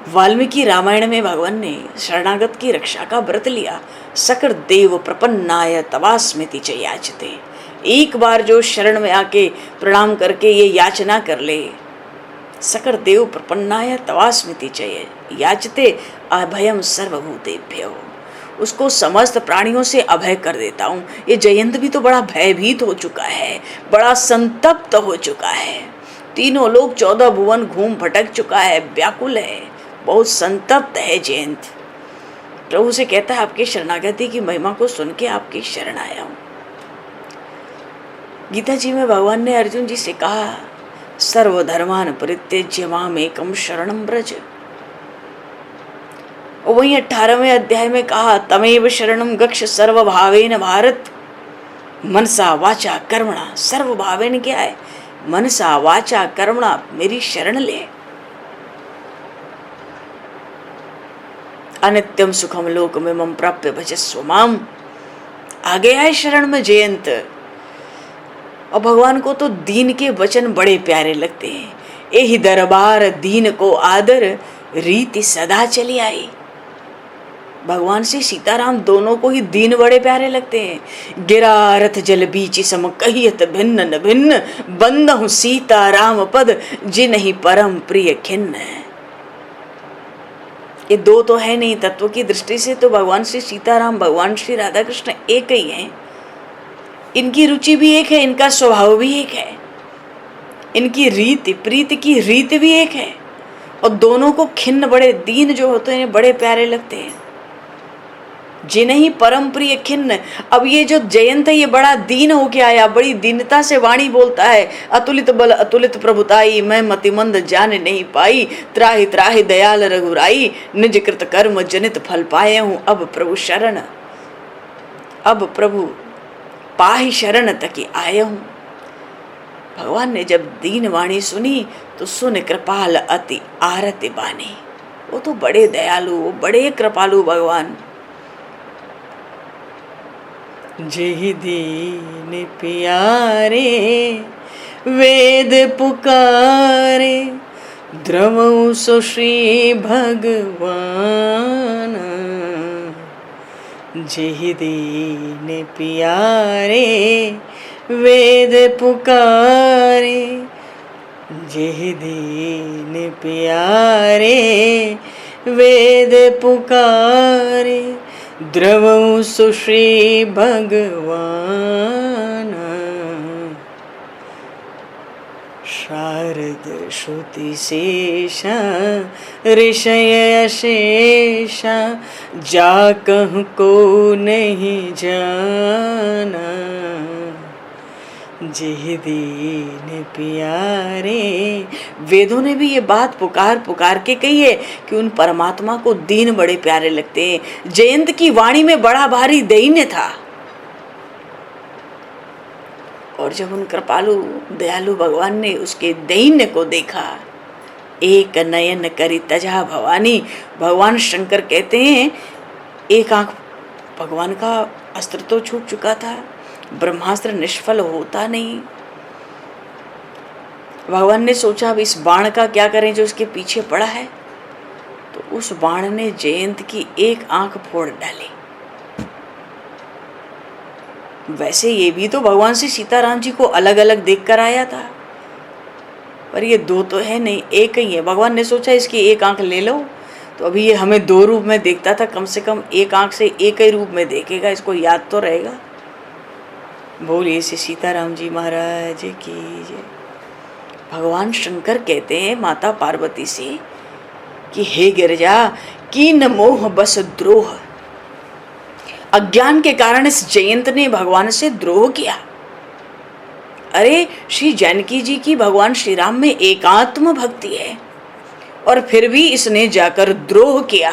वाल्मीकि रामायण में भगवान ने शरणागत की रक्षा का व्रत लिया। सकृत देव प्रपन्नाय तवास्मिति च याचते। एक बार जो शरण में आके प्रणाम करके ये याचना कर ले, सकृत देव प्रपन्नाय तवास्मिति च याचते अभयम सर्वभूतेभ्यो, उसको समस्त प्राणियों से अभय कर देता हूँ। ये जयंत भी तो बड़ा भयभीत हो चुका है, बड़ा संतप्त हो चुका है, तीनों लोग 14 भुवन घूम भटक चुका है, व्याकुल है, बहुत संतप्त है जयंत। प्रभु से कहता है आपकी शरणागति की महिमा को सुन के आपकी शरण आया हूँ। गीता जी में भगवान ने अर्जुन जी से कहा सर्वधर्मान परित्यज्य मामेकं शरणं व्रज। और वहीं 18वें अध्याय में कहा तमेव शरणं गच्छ सर्वभावेन भारत मनसा वाचा कर्मणा। सर्वभावेन क्या है? मनसा वाचा कर्मणा, मेरी शरण ले। अनित्यम सुखम लोकमिमं प्राप्य भजस्व माम। आ गया है शरण में जयंत। और भगवान को तो दीन के वचन बड़े प्यारे लगते हैं। एहि दरबार दीन को आदर रीति सदा चली आई। भगवान से सीताराम दोनों को ही दीन बड़े प्यारे लगते हैं। गिरा रथ जल बीच सम कहियत भिन्न न भिन्न, बंदहु सीता राम पद जिन्हि परम प्रिय खिन्न। ये दो तो है नहीं, तत्व की दृष्टि से तो भगवान श्री सीताराम भगवान श्री राधा कृष्ण एक ही हैं। इनकी रुचि भी एक है, इनका स्वभाव भी एक है, इनकी रीति प्रीति की रीत भी एक है। और दोनों को खिन्न बड़े दीन जो होते हैं बड़े प्यारे लगते हैं। जिन्हीं परम प्रिय खिन्न। अब ये जो जयंत है ये बड़ा दीन हो के आया, बड़ी दीनता से वाणी बोलता है। अतुलित बल अतुलित प्रभुताई, मैं मतिमंद जान नहीं पाई, त्राहि त्राहि दयाल रघुराई, निज कृत कर्म जनित फल पाए हूँ अब प्रभु शरण। अब प्रभु पाहि शरण तक आए हूँ। भगवान ने जब दीन वाणी सुनी तो सुन कृपाल अति आरति बानी। वो तो बड़े दयालु, वो बड़े कृपालु भगवान। जेहि दीन प्यारे वेद पुकारे, द्रवौ सो श्री भगवान। जेहि दीन प्यारे वेद पुकारे, जेहि दीन प्यारे वेद पुकारे, द्रवौ सो श्री भगवान। शारद श्रुति शेषा ऋषय अशेषा, जा कहूँ को नहीं जाना। जेहि दीन प्यारे। वेदों ने भी ये बात पुकार पुकार के कही है कि उन परमात्मा को दीन बड़े प्यारे लगते हैं। जयंत की वाणी में बड़ा भारी दैन्य था। और जब उन कृपालु दयालु भगवान ने उसके दैन्य को देखा, एक नयन करी तजा भवानी। भगवान शंकर कहते हैं एक आंख भगवान का अस्त्र तो छूट चुका था, ब्रह्मास्त्र निष्फल होता नहीं। भगवान ने सोचा अब इस बाण का क्या करें जो इसके पीछे पड़ा है। तो उस बाण ने जयंत की एक आंख फोड़ डाली। वैसे ये भी तो भगवान से सीताराम जी को अलग अलग देख कर आया था, पर ये दो तो है नहीं, एक ही है। भगवान ने सोचा इसकी एक आंख ले लो, तो अभी ये हमें दो रूप में देखता था, कम से कम एक आंख से एक ही रूप में देखेगा, इसको याद तो रहेगा। बोलिए श्री सीताराम जी महाराज की जय। भगवान शंकर कहते हैं माता पार्वती से कि हे गिरिजा, कीन मोह बस द्रोह। अज्ञान के कारण इस जयंत ने भगवान से द्रोह किया। अरे श्री जानकी जी की भगवान श्री राम में एकात्म भक्ति है और फिर भी इसने जाकर द्रोह किया।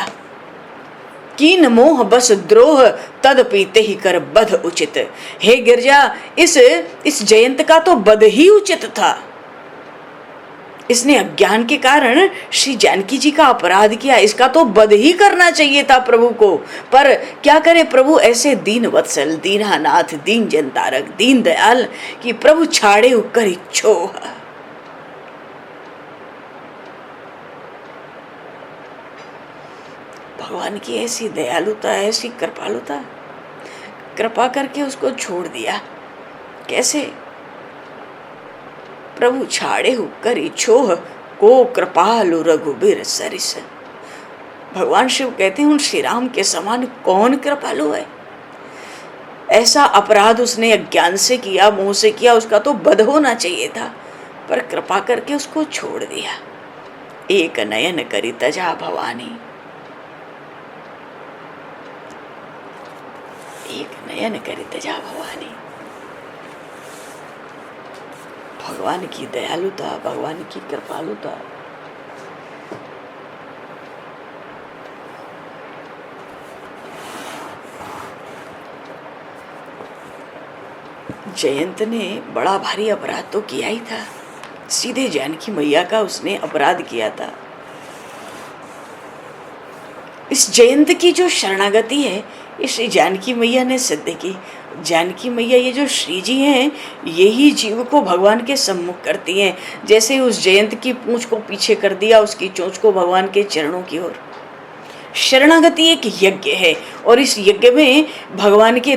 कीन मोह बस द्रोह तदपि तेहि कर बध उचित। हे गिरजा, इस जयंत का तो बध ही उचित था। इसने अज्ञान के कारण श्री जानकी जी का अपराध किया, इसका तो बध ही करना चाहिए था प्रभु को। पर क्या करे प्रभु ऐसे दीन वत्सल, दीनानाथ, दीन जनतारक, दीन दयाल कि प्रभु छाड़े कर इच्छो। भगवान की ऐसी दयालुता, ऐसी कृपालुता, कृपा करके उसको छोड़ दिया। कैसे? प्रभु छाड़े कर इच्छोह को कृपालु रघुबीर सरिस। भगवान शिव कहते हैं उन श्री राम के समान कौन कृपालु है। ऐसा अपराध उसने अज्ञान से किया, मोह से किया, उसका तो वध होना चाहिए था, पर कृपा करके उसको छोड़ दिया। एक नयन करी तजा भवानी, एक नयन करी तजा भवानी। भगवान की दयालुता, भगवान की कृपालुता। जयंत ने बड़ा भारी अपराध तो किया ही था, सीधे जानकी मैया का उसने अपराध किया था। इस जयंत की जो शरणागति है, इस जानकी मैया ने सिद्ध की। जानकी मैया ये जो श्री जी हैं, यही जीव को भगवान के सम्मुख करती हैं। जैसे उस जयंत की पूंछ को पीछे कर दिया, उसकी चोंच को भगवान के चरणों की ओर। शरणागति एक यज्ञ है, और इस यज्ञ में भगवान के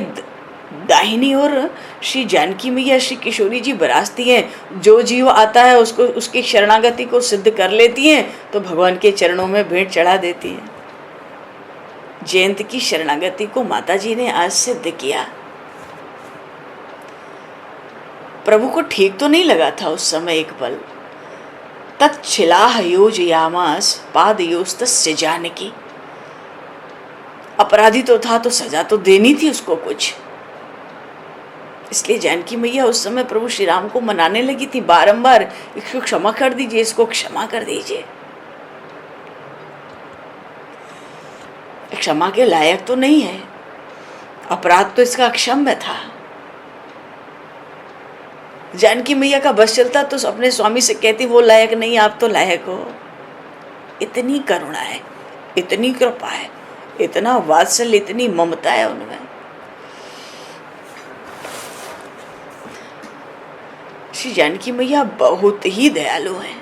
दाहिनी ओर श्री जानकी मैया, श्री किशोरी जी विराजती हैं। जो जीव आता है उसको, उसकी शरणागति को सिद्ध कर लेती हैं, तो भगवान के चरणों में भेंट चढ़ा देती हैं। जयंत की शरणागति को माता जी ने आज सिद्ध किया। प्रभु को ठीक तो नहीं लगा था उस समय एक पल। तत्शिलाह योजयामास पादयोस्तस्य जानकी। अपराधी तो था, तो सजा तो देनी थी उसको कुछ। इसलिए जानकी मैया उस समय प्रभु श्री राम को मनाने लगी थी बारंबार, इसको क्षमा कर दीजिए, इसको क्षमा कर दीजिए। क्षमा के लायक तो नहीं है, अपराध तो इसका अक्षम्य था। जानकी मैया का बस चलता तो अपने स्वामी से कहती, वो लायक नहीं, आप तो लायक हो। इतनी करुणा है, इतनी कृपा है, इतना वात्सल्य, इतनी ममता है उनमें। श्री जानकी मैया बहुत ही दयालु हैं।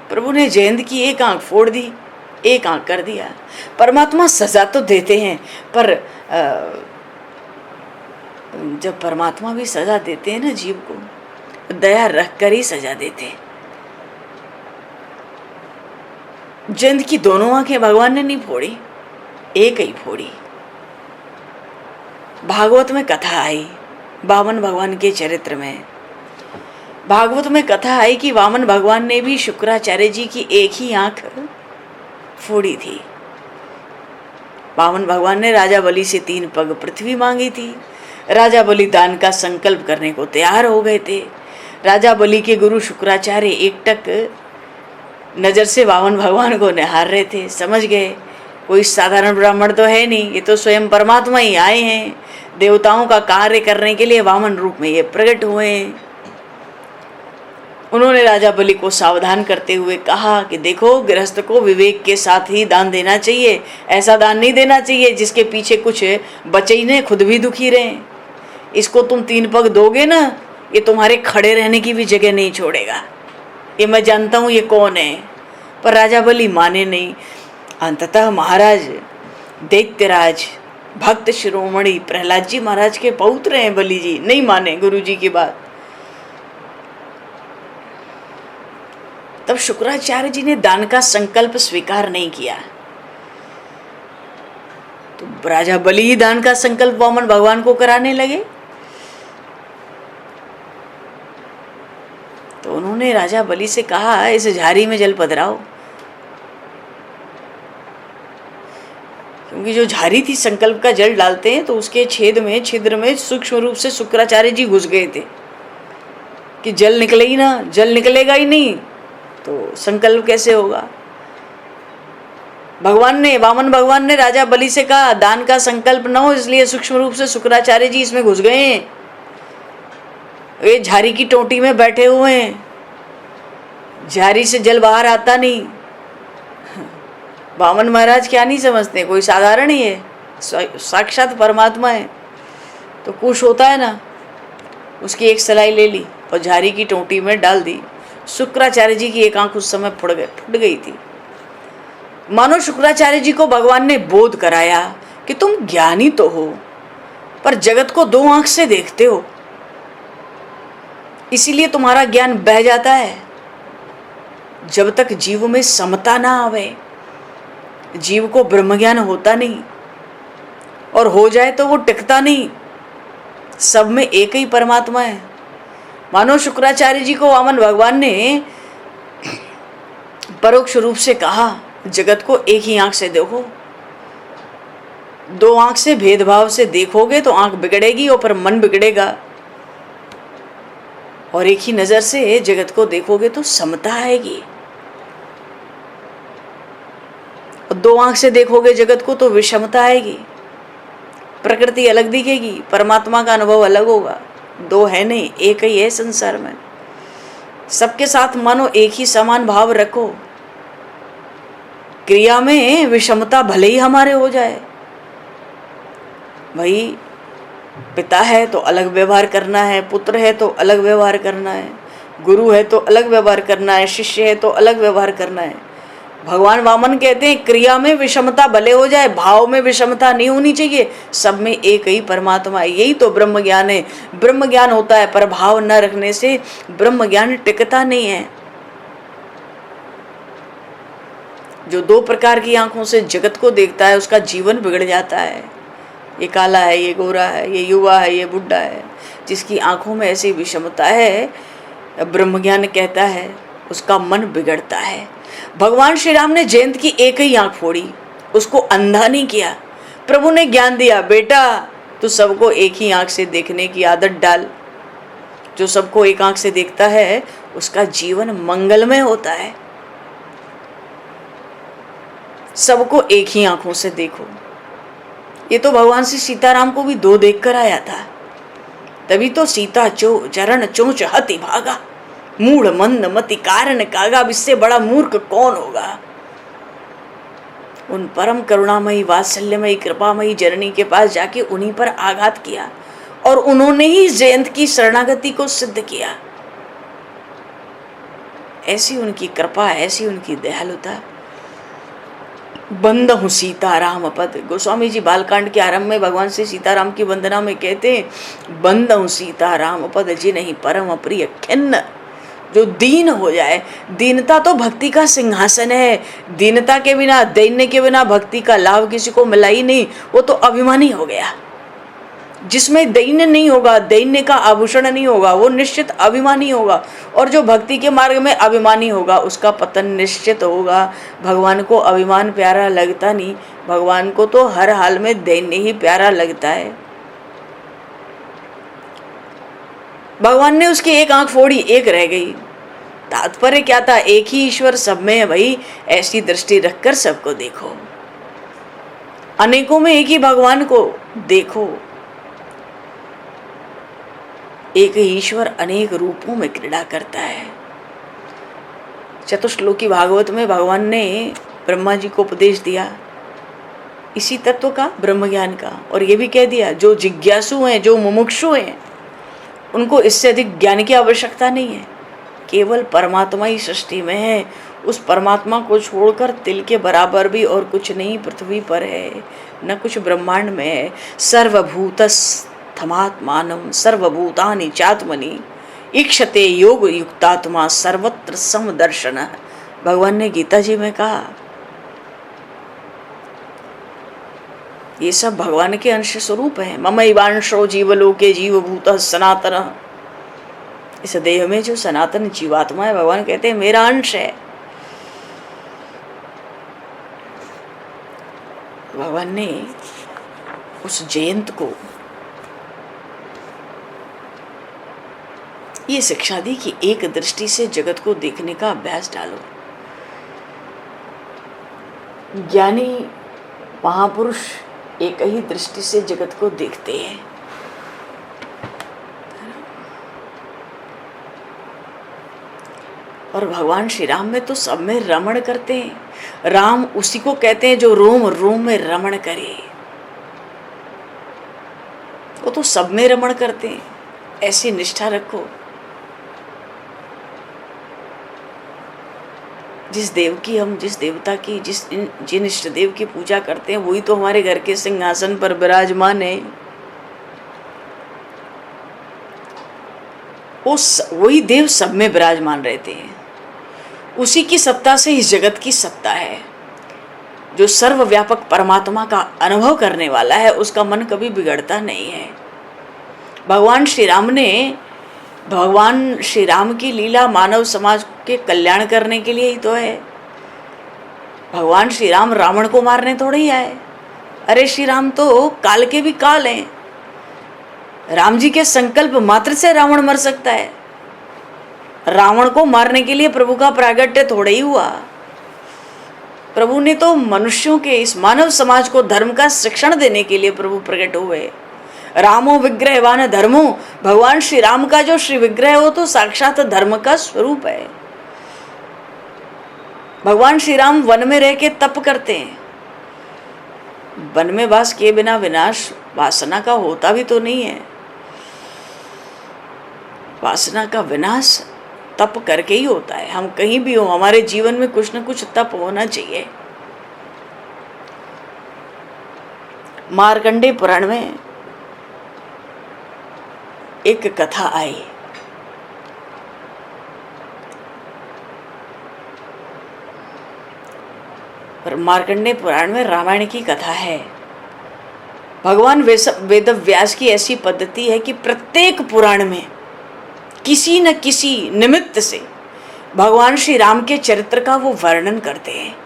प्रभु ने जयंत की एक आंख फोड़ दी, एक आंख कर दिया। परमात्मा सजा तो देते हैं, पर जब परमात्मा भी सजा देते हैं ना जीव को, दया रख कर ही सजा देते हैं। जयंत की दोनों आंखें भगवान ने नहीं फोड़ी, एक ही फोड़ी। भागवत में कथा आई, वामन भगवान के चरित्र में भागवत में कथा आई कि वामन भगवान ने भी शुक्राचार्य जी की एक ही आंख फोड़ी थी। वामन भगवान ने राजा बलि से 3 पग पृथ्वी मांगी थी। राजा बलि दान का संकल्प करने को तैयार हो गए थे। राजा बलि के गुरु शुक्राचार्य एकटक नजर से वामन भगवान को निहार रहे थे। समझ गए कोई साधारण ब्राह्मण तो है नहीं, ये तो स्वयं परमात्मा ही आए हैं। देवताओं का कार्य करने के लिए वामन रूप में ये प्रकट हुए हैं। उन्होंने राजा बलि को सावधान करते हुए कहा कि देखो, गृहस्थ को विवेक के साथ ही दान देना चाहिए। ऐसा दान नहीं देना चाहिए जिसके पीछे कुछ बचे ही नहीं, खुद भी दुखी रहें। इसको तुम 3 पग दोगे ना, ये तुम्हारे खड़े रहने की भी जगह नहीं छोड़ेगा। ये मैं जानता हूँ ये कौन है। पर राजा बलि माने नहीं। अंततः महाराज दैत्यराज भक्त शिरोमणि प्रहलाद जी महाराज के पौत्र हैं बलि जी, नहीं माने गुरु जी की बात। तब शुक्राचार्य जी ने दान का संकल्प स्वीकार नहीं किया, तो राजा बलि ही दान का संकल्प वामन भगवान को कराने लगे। तो उन्होंने राजा बलि से कहा, इस झारी में जल पधराओ। क्योंकि जो झारी थी संकल्प का जल डालते हैं, तो उसके छिद्र में सूक्ष्म रूप से शुक्राचार्य जी घुस गए थे कि जल निकले ही ना, जल निकलेगा ही नहीं तो संकल्प कैसे होगा। वामन भगवान ने राजा बलि से कहा दान का संकल्प न हो, इसलिए सूक्ष्म रूप से शुक्राचार्य जी इसमें घुस गए हैं। ये झारी की टोटी में बैठे हुए हैं, झारी से जल बाहर आता नहीं। वामन महाराज क्या नहीं समझते, कोई साधारण ही है, साक्षात परमात्मा है। तो कुछ होता है ना, उसकी एक सलाई ले ली और झारी की टोटी में डाल दी। शुक्राचार्य जी की एक आंख उस समय फुट गई थी। मानो शुक्राचार्य जी को भगवान ने बोध कराया कि तुम ज्ञानी तो हो, पर जगत को 2 आंख से देखते हो, इसीलिए तुम्हारा ज्ञान बह जाता है। जब तक जीव में समता ना आवे, जीव को ब्रह्म ज्ञान होता नहीं, और हो जाए तो वो टिकता नहीं। सब में एक ही परमात्मा है। मानो शुक्राचार्य जी को वामन भगवान ने परोक्ष रूप से कहा, जगत को एक ही आंख से देखो। दो आंख से भेदभाव से देखोगे तो आंख बिगड़ेगी और फिर मन बिगड़ेगा, और एक ही नजर से जगत को देखोगे तो समता आएगी। और दो आंख से देखोगे जगत को तो विषमता आएगी, प्रकृति अलग दिखेगी, परमात्मा का अनुभव अलग होगा। दो है नहीं, एक ही है संसार में। सबके साथ मानो एक ही समान भाव रखो। क्रिया में विषमता भले ही हमारे हो जाए, भाई पिता है तो अलग व्यवहार करना है, पुत्र है तो अलग व्यवहार करना है, गुरु है तो अलग व्यवहार करना है, शिष्य है तो अलग व्यवहार करना है। भगवान वामन कहते हैं क्रिया में विषमता भले हो जाए, भाव में विषमता नहीं होनी चाहिए। सब में एक ही परमात्मा है। यही तो ब्रह्म ज्ञान है। ब्रह्म ज्ञान होता है, पर भाव न रखने से ब्रह्म ज्ञान टिकता नहीं है। जो दो प्रकार की आंखों से जगत को देखता है उसका जीवन बिगड़ जाता है। ये काला है, ये गोरा है, ये युवा है, ये बुढ़ा है। जिसकी आंखों में ऐसी विषमता है, ब्रह्म ज्ञान कहता है, उसका मन बिगड़ता है। भगवान श्री राम ने जयंत की एक ही आंख फोड़ी, उसको अंधा नहीं किया। प्रभु ने ज्ञान दिया, बेटा तू सबको एक ही आंख से देखने की आदत डाल। जो सबको एक आंख से देखता है उसका जीवन मंगलमय होता है। सबको एक ही आंखों से देखो। ये तो भगवान श्री सीताराम को भी दो देख कर आया था, तभी तो सीता चरण चोंच हति भागा, मूढ़ मंद मति कारण कागा। अब इससे बड़ा मूर्ख कौन होगा। उन परम करुणामयी वात्सल्यमयी कृपामयी जननी के पास जाके उन्हीं पर आघात किया, और उन्होंने ही जयंत की शरणागति को सिद्ध किया। ऐसी उनकी कृपा, ऐसी उनकी दयालुता। बंदहु सीताराम पद। गोस्वामी जी बालकांड के आरंभ में भगवान श्री सीताराम की वंदना में कहते हैं, बंदहु सीताराम पद जिन्हि परम प्रिय खिन्न। जो दीन हो जाए, दीनता तो भक्ति का सिंहासन है। दीनता के बिना, दैन्य के बिना भक्ति का लाभ किसी को मिला ही नहीं, वो तो अभिमानी हो गया। जिसमें दैन्य नहीं होगा, दैन्य का आभूषण नहीं होगा, वो निश्चित अभिमानी होगा। और जो भक्ति के मार्ग में अभिमानी होगा उसका पतन निश्चित होगा। भगवान को अभिमान प्यारा लगता नहीं, भगवान को तो हर हाल में दैन्य ही प्यारा लगता है। भगवान ने उसकी एक आंख फोड़ी, एक रह गई। तात्पर्य क्या था? एक ही ईश्वर सब में है भाई। ऐसी दृष्टि रखकर सबको देखो, अनेकों में एक ही भगवान को देखो। एक ही ईश्वर अनेक रूपों में क्रीड़ा करता है। चतुश्लोकी भागवत में भगवान ने ब्रह्मा जी को उपदेश दिया इसी तत्व का, ब्रह्म ज्ञान का, और ये भी कह दिया जो जिज्ञासु हैं, जो मुमुक्षु हैं, उनको इससे अधिक ज्ञान की आवश्यकता नहीं है। केवल परमात्मा ही सृष्टि में है। उस परमात्मा को छोड़कर तिल के बराबर भी और कुछ नहीं पृथ्वी पर है, न कुछ ब्रह्मांड में है। सर्वभूतस्थमात्मानं सर्वभूतानि चात्मनि ईक्षते योग युक्तात्मा सर्वत्र समदर्शन। भगवान ने गीता जी में कहा। ये सब भगवान के अंश स्वरूप है। ममैवांशो जीवलोके जीवभूतः सनातन। इस देह में जो सनातन जीवात्मा है, भगवान कहते हैं मेरा अंश है। भगवान ने उस जयंत को ये शिक्षा दी कि एक दृष्टि से जगत को देखने का अभ्यास डालो। ज्ञानी महापुरुष एक ही दृष्टि से जगत को देखते हैं। और भगवान श्री राम में तो सब में रमण करते हैं। राम उसी को कहते हैं जो रोम रोम में रमण करे। वो तो सब में रमण करते हैं। ऐसी निष्ठा रखो। जिस देव की हम, जिस देवता की, जिन इष्ट देव की पूजा करते हैं, वही तो हमारे घर के सिंहासन पर विराजमान है। वही देव सब में विराजमान रहते हैं। उसी की सत्ता से इस जगत की सत्ता है। जो सर्वव्यापक परमात्मा का अनुभव करने वाला है उसका मन कभी बिगड़ता नहीं है। भगवान श्री राम की लीला मानव समाज के कल्याण करने के लिए ही तो है। भगवान श्री राम रावण को मारने थोड़े ही आए। अरे श्री राम तो काल के भी काल हैं। राम जी के संकल्प मात्र से रावण मर सकता है। रावण को मारने के लिए प्रभु का प्रागट्य थोड़े ही हुआ। प्रभु ने तो मनुष्यों के, इस मानव समाज को धर्म का शिक्षण देने के लिए प्रभु प्रकट हुए। रामो विग्रहवान धर्मो, भगवान श्री राम का जो श्री विग्रह हो तो साक्षात धर्म का स्वरूप है। भगवान श्री राम वन में रह के तप करते हैं। वन में वास किए बिना विनाश वासना का होता भी तो नहीं है। वासना का विनाश तप करके ही होता है। हम कहीं भी हो, हमारे जीवन में कुछ न कुछ तप होना चाहिए। मार्कंडेय पुराण में एक कथा आई। पर मार्कंडेय पुराण में रामायण की कथा है। भगवान वेद व्यास की ऐसी पद्धति है कि प्रत्येक पुराण में किसी न किसी निमित्त से भगवान श्री राम के चरित्र का वो वर्णन करते हैं।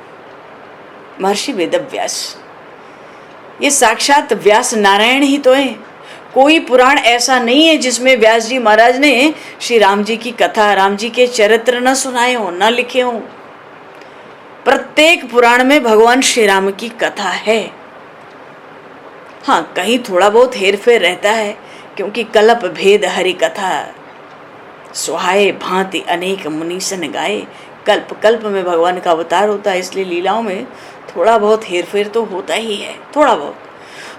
महर्षि वेद व्यास, ये साक्षात व्यास नारायण ही तो है। कोई पुराण ऐसा नहीं है जिसमें व्यास जी महाराज ने श्री राम जी की कथा, राम जी के चरित्र न सुनाए हो, न लिखे हो। प्रत्येक पुराण में भगवान श्री राम की कथा है। हाँ, कहीं थोड़ा बहुत हेरफेर रहता है, क्योंकि कल्प भेद हरि कथा सुहाए भांति अनेक मुनीसन गाए। कल्प कल्प में भगवान का अवतार होता है, इसलिए लीलाओं में थोड़ा बहुत हेरफेर तो होता ही है, थोड़ा बहुत।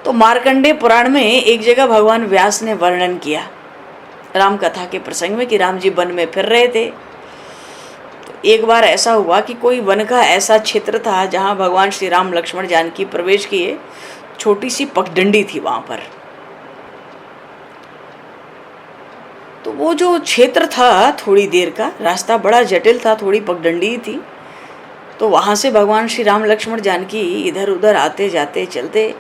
तो मार्कंडेय पुराण में एक जगह भगवान व्यास ने वर्णन किया राम कथा के प्रसंग में कि राम जी वन में फिर रहे थे। तो एक बार ऐसा हुआ कि कोई वन का ऐसा क्षेत्र था जहाँ भगवान श्री राम लक्ष्मण जानकी प्रवेश किए। छोटी सी पगडंडी थी वहाँ पर। तो वो जो क्षेत्र था, थोड़ी देर का रास्ता बड़ा जटिल था, थोड़ी पगडंडी थी। तो वहाँ से भगवान श्री राम लक्ष्मण जानकी इधर उधर आते जाते चलते,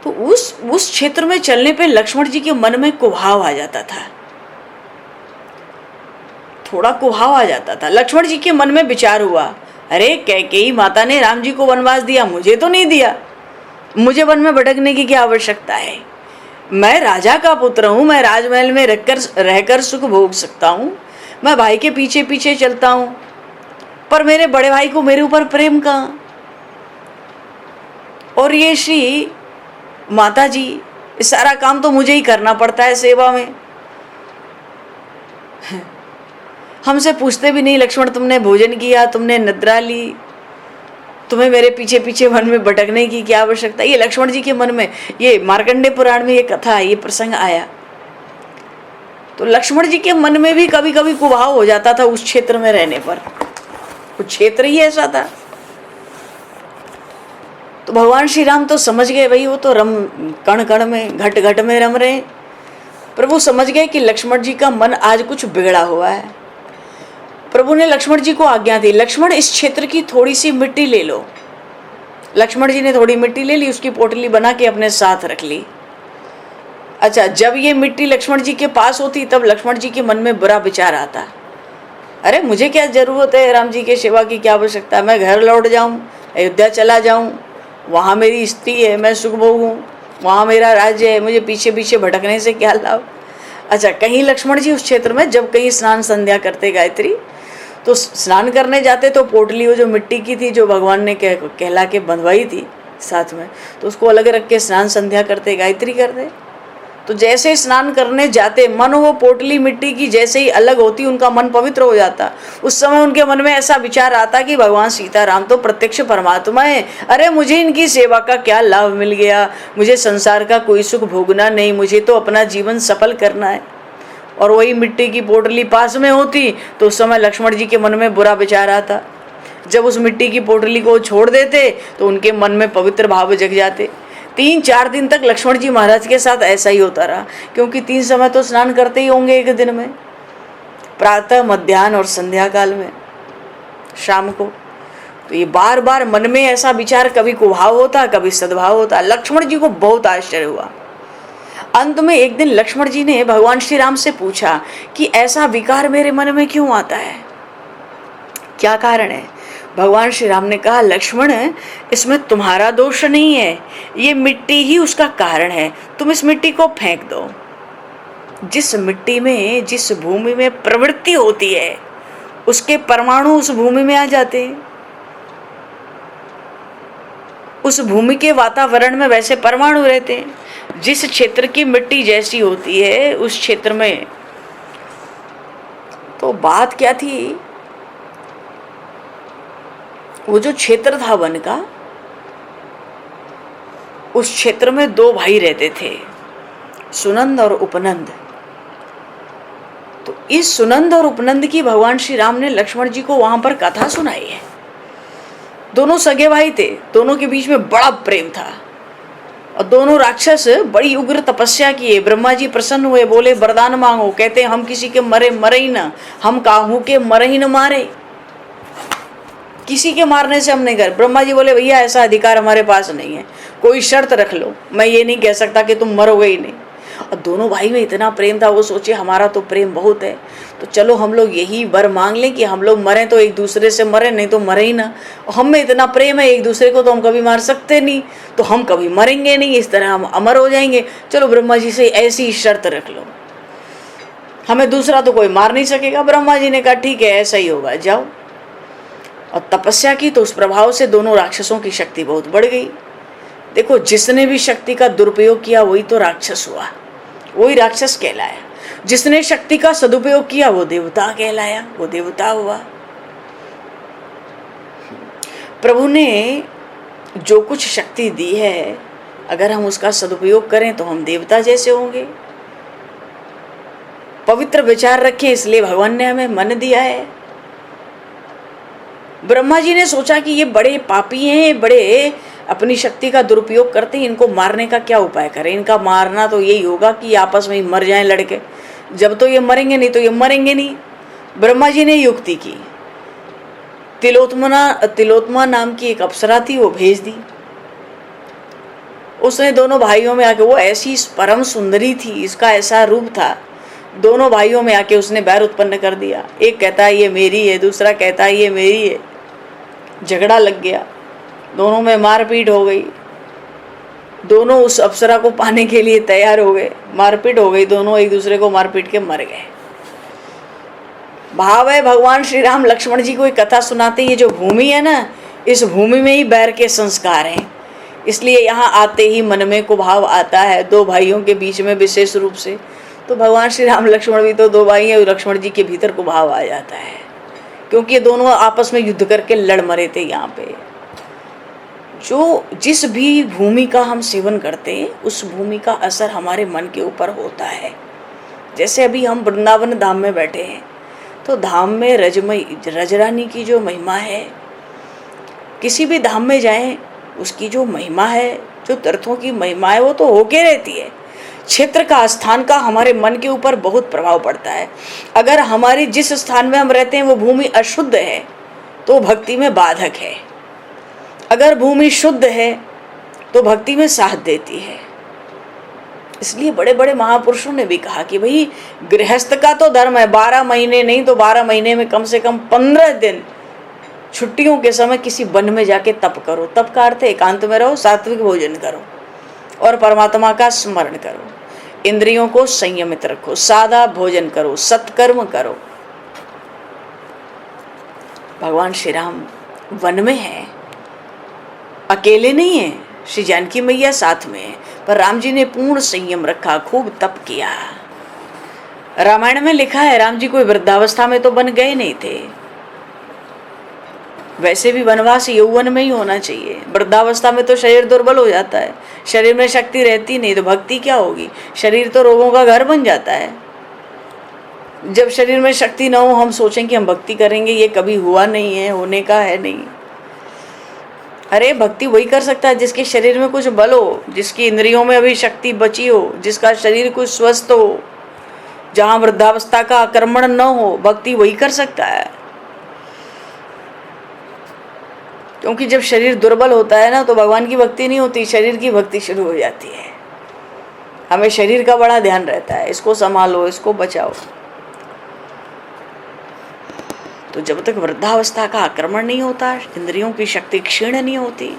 तो उस क्षेत्र में चलने पे लक्ष्मण जी के मन में कुभाव आ जाता था, थोड़ा कुभाव आ जाता था। लक्ष्मण जी के मन में विचार हुआ, अरे कैकेयी माता ने राम जी को वनवास दिया, मुझे तो नहीं दिया। मुझे वन में भटकने की क्या आवश्यकता है? मैं राजा का पुत्र हूँ, मैं राजमहल में रहकर सुख भोग सकता हूँ। मैं भाई के पीछे पीछे चलता हूँ, पर मेरे बड़े भाई को मेरे ऊपर प्रेम कहाँ? और ये श्री माता जी, इस सारा काम तो मुझे ही करना पड़ता है सेवा में। हमसे पूछते भी नहीं, लक्ष्मण तुमने भोजन किया, तुमने निद्रा ली, तुम्हें मेरे पीछे पीछे वन में भटकने की क्या आवश्यकता? ये लक्ष्मण जी के मन में, ये मार्कंडेय पुराण में ये कथा, ये प्रसंग आया। तो लक्ष्मण जी के मन में भी कभी कभी कुभाव हो जाता था उस क्षेत्र में रहने पर। कुछ क्षेत्र ही ऐसा था। तो भगवान श्री राम तो समझ गए, भाई वो तो कण कण में, घट घट में रम रहे। प्रभु समझ गए कि लक्ष्मण जी का मन आज कुछ बिगड़ा हुआ है। प्रभु ने लक्ष्मण जी को आज्ञा दी, लक्ष्मण इस क्षेत्र की थोड़ी सी मिट्टी ले लो। लक्ष्मण जी ने थोड़ी मिट्टी ले ली, उसकी पोटली बना के अपने साथ रख ली। अच्छा, जब ये मिट्टी लक्ष्मण जी के पास होती तब लक्ष्मण जी के मन में बुरा विचार आता, अरे मुझे क्या जरूरत है राम जी के सेवा की, क्या आवश्यकता है? मैं घर लौट जाऊं, अयोध्या चला जाऊं, वहाँ मेरी स्त्री है, मैं सुख भोगूं, वहाँ मेरा राज्य है, मुझे पीछे पीछे भटकने से क्या लाभ? अच्छा, कहीं लक्ष्मण जी उस क्षेत्र में जब कहीं स्नान संध्या करते गायत्री, तो स्नान करने जाते तो पोटली वो जो मिट्टी की थी, जो भगवान ने कहला के बंधवाई थी साथ में, तो उसको अलग रख के स्नान संध्या करते, गायत्री करते। तो जैसे स्नान करने जाते, मन वो पोटली मिट्टी की जैसे ही अलग होती, उनका मन पवित्र हो जाता। उस समय उनके मन में ऐसा विचार आता कि भगवान सीताराम तो प्रत्यक्ष परमात्मा है, अरे मुझे इनकी सेवा का क्या लाभ मिल गया? मुझे संसार का कोई सुख भोगना नहीं, मुझे तो अपना जीवन सफल करना है। और वही मिट्टी की पोटली पास में होती तो उस समय लक्ष्मण जी के मन में बुरा विचार आता। जब उस मिट्टी की पोटली को छोड़ देते तो उनके मन में पवित्र भाव जग जाते। 3-4 दिन तक लक्ष्मण जी महाराज के साथ ऐसा ही होता रहा, क्योंकि 3 समय तो स्नान करते ही होंगे एक दिन में, प्रातः, मध्याह्न और संध्या काल में, शाम को। तो ये बार बार मन में ऐसा विचार, कभी कुभाव होता, कभी सद्भाव होता। लक्ष्मण जी को बहुत आश्चर्य हुआ। अंत में एक दिन लक्ष्मण जी ने भगवान श्री राम से पूछा कि ऐसा विकार मेरे मन में क्यों आता है, क्या कारण है? भगवान श्री राम ने कहा, लक्ष्मण इसमें तुम्हारा दोष नहीं है, ये मिट्टी ही उसका कारण है। तुम इस मिट्टी को फेंक दो। जिस मिट्टी में, जिस भूमि में प्रवृत्ति होती है, उसके परमाणु उस भूमि में आ जाते हैं। उस भूमि के वातावरण में वैसे परमाणु रहते हैं। जिस क्षेत्र की मिट्टी जैसी होती है उस क्षेत्र में। तो बात क्या थी, वो जो क्षेत्र था वन का, उस क्षेत्र में दो भाई रहते थे, सुनंद और उपनंद। तो इस सुनंद और उपनंद की भगवान श्री राम ने लक्ष्मण जी को वहां पर कथा सुनाई है। दोनों सगे भाई थे, दोनों के बीच में बड़ा प्रेम था और दोनों राक्षस बड़ी उग्र तपस्या किए। ब्रह्मा जी प्रसन्न हुए, बोले वरदान मांगो। कहते हम किसी के मरे मरे ही ना, हम काहू के मरे ही न मारे, किसी के मारने से हम नहीं कर। ब्रह्मा जी बोले भैया ऐसा अधिकार हमारे पास नहीं है, कोई शर्त रख लो, मैं ये नहीं कह सकता कि तुम मरोगे ही नहीं। और दोनों भाई में इतना प्रेम था, वो सोचे हमारा तो प्रेम बहुत है, तो चलो हम लोग यही वर मांग लें कि हम लोग मरें तो एक दूसरे से मरें, नहीं तो मरे ही ना। हम में इतना प्रेम है एक दूसरे को तो हम कभी मार सकते नहीं, तो हम कभी मरेंगे नहीं, इस तरह हम अमर हो जाएंगे। चलो ब्रह्मा जी से ऐसी शर्त रख लो, हमें दूसरा तो कोई मार नहीं सकेगा। ब्रह्मा जी ने कहा ठीक है ऐसा ही होगा, जाओ। और तपस्या की तो उस प्रभाव से दोनों राक्षसों की शक्ति बहुत बढ़ गई। देखो जिसने भी शक्ति का दुरुपयोग किया वही तो राक्षस हुआ, वही राक्षस कहलाया। जिसने शक्ति का सदुपयोग किया वो देवता कहलाया, वो देवता हुआ। प्रभु ने जो कुछ शक्ति दी है, अगर हम उसका सदुपयोग करें तो हम देवता जैसे होंगे। पवित्र विचार रखें, इसलिए भगवान ने हमें मन दिया है। ब्रह्मा जी ने सोचा कि ये बड़े पापी हैं, बड़े अपनी शक्ति का दुरुपयोग करते हैं, इनको मारने का क्या उपाय करें। इनका मारना तो यही होगा कि आपस में ही मर जाएं लड़के, जब तो ये मरेंगे नहीं तो ये मरेंगे नहीं। ब्रह्मा जी ने युक्ति की, तिलोत्मा नाम की एक अप्सरा थी, वो भेज दी। उसने दोनों भाइयों में आके, वो ऐसी परम सुंदरी थी, इसका ऐसा रूप था, दोनों भाइयों में आके उसने बैर उत्पन्न कर दिया। एक कहता है ये मेरी है, दूसरा कहता है ये मेरी है। झगड़ा लग गया, दोनों में मारपीट हो गई। दोनों उस अप्सरा को पाने के लिए तैयार हो गए, मारपीट हो गई, दोनों एक दूसरे को मारपीट के मर गए। भाव है भगवान श्री राम लक्ष्मण जी को एक कथा सुनाते, ये जो भूमि है ना, इस भूमि में ही बैर के संस्कार हैं, इसलिए यहाँ आते ही मन में को भाव आता है दो भाइयों के बीच में विशेष रूप से। तो भगवान श्री राम लक्ष्मण भी तो दो भाई हैं, लक्ष्मण जी के भीतर को भाव आ जाता है, क्योंकि ये दोनों आपस में युद्ध करके लड़ मरे थे। यहाँ पे जो जिस भी भूमि का हम सेवन करते हैं उस भूमि का असर हमारे मन के ऊपर होता है। जैसे अभी हम वृंदावन धाम में बैठे हैं, तो धाम में रजरानी की जो महिमा है, किसी भी धाम में जाएं उसकी जो महिमा है, जो तीर्थों की महिमा है, वो तो होके रहती है। क्षेत्र का, स्थान का हमारे मन के ऊपर बहुत प्रभाव पड़ता है। अगर हमारी जिस स्थान में हम रहते हैं वो भूमि अशुद्ध है तो भक्ति में बाधक है, अगर भूमि शुद्ध है तो भक्ति में साथ देती है। इसलिए बड़े बड़े महापुरुषों ने भी कहा कि भाई गृहस्थ का तो धर्म है 12 महीने नहीं तो 12 महीने में कम से कम 15 दिन छुट्टियों के समय किसी वन में जाके तप करो। तप का अर्थ एकांत में रहो, सात्विक भोजन करो और परमात्मा का स्मरण करो, इंद्रियों को संयमित रखो, सादा भोजन करो, सत्कर्म करो। भगवान श्री राम वन में है, अकेले नहीं है, श्री जानकी मैया साथ में है, पर राम जी ने पूर्ण संयम रखा, खूब तप किया। रामायण में लिखा है राम जी कोई वृद्धावस्था में तो बन गए नहीं थे। वैसे भी वनवास यौवन में ही होना चाहिए, वृद्धावस्था में तो शरीर दुर्बल हो जाता है, शरीर में शक्ति रहती नहीं, तो भक्ति क्या होगी। शरीर तो रोगों का घर बन जाता है। जब शरीर में शक्ति न हो, हम सोचें कि हम भक्ति करेंगे, ये कभी हुआ नहीं है, होने का है नहीं। अरे भक्ति वही कर सकता है जिसके शरीर में कुछ बल हो, जिसकी इंद्रियों में अभी शक्ति बची हो, जिसका शरीर कुछ स्वस्थ हो, जहाँ वृद्धावस्था का आक्रमण न हो, भक्ति वही कर सकता है। क्योंकि जब शरीर दुर्बल होता है ना तो भगवान की भक्ति नहीं होती, शरीर की भक्ति शुरू हो जाती है। हमें शरीर का बड़ा ध्यान रहता है, इसको संभालो, इसको बचाओ। तो जब तक वृद्धावस्था का आक्रमण नहीं होता, इंद्रियों की शक्ति क्षीण नहीं होती,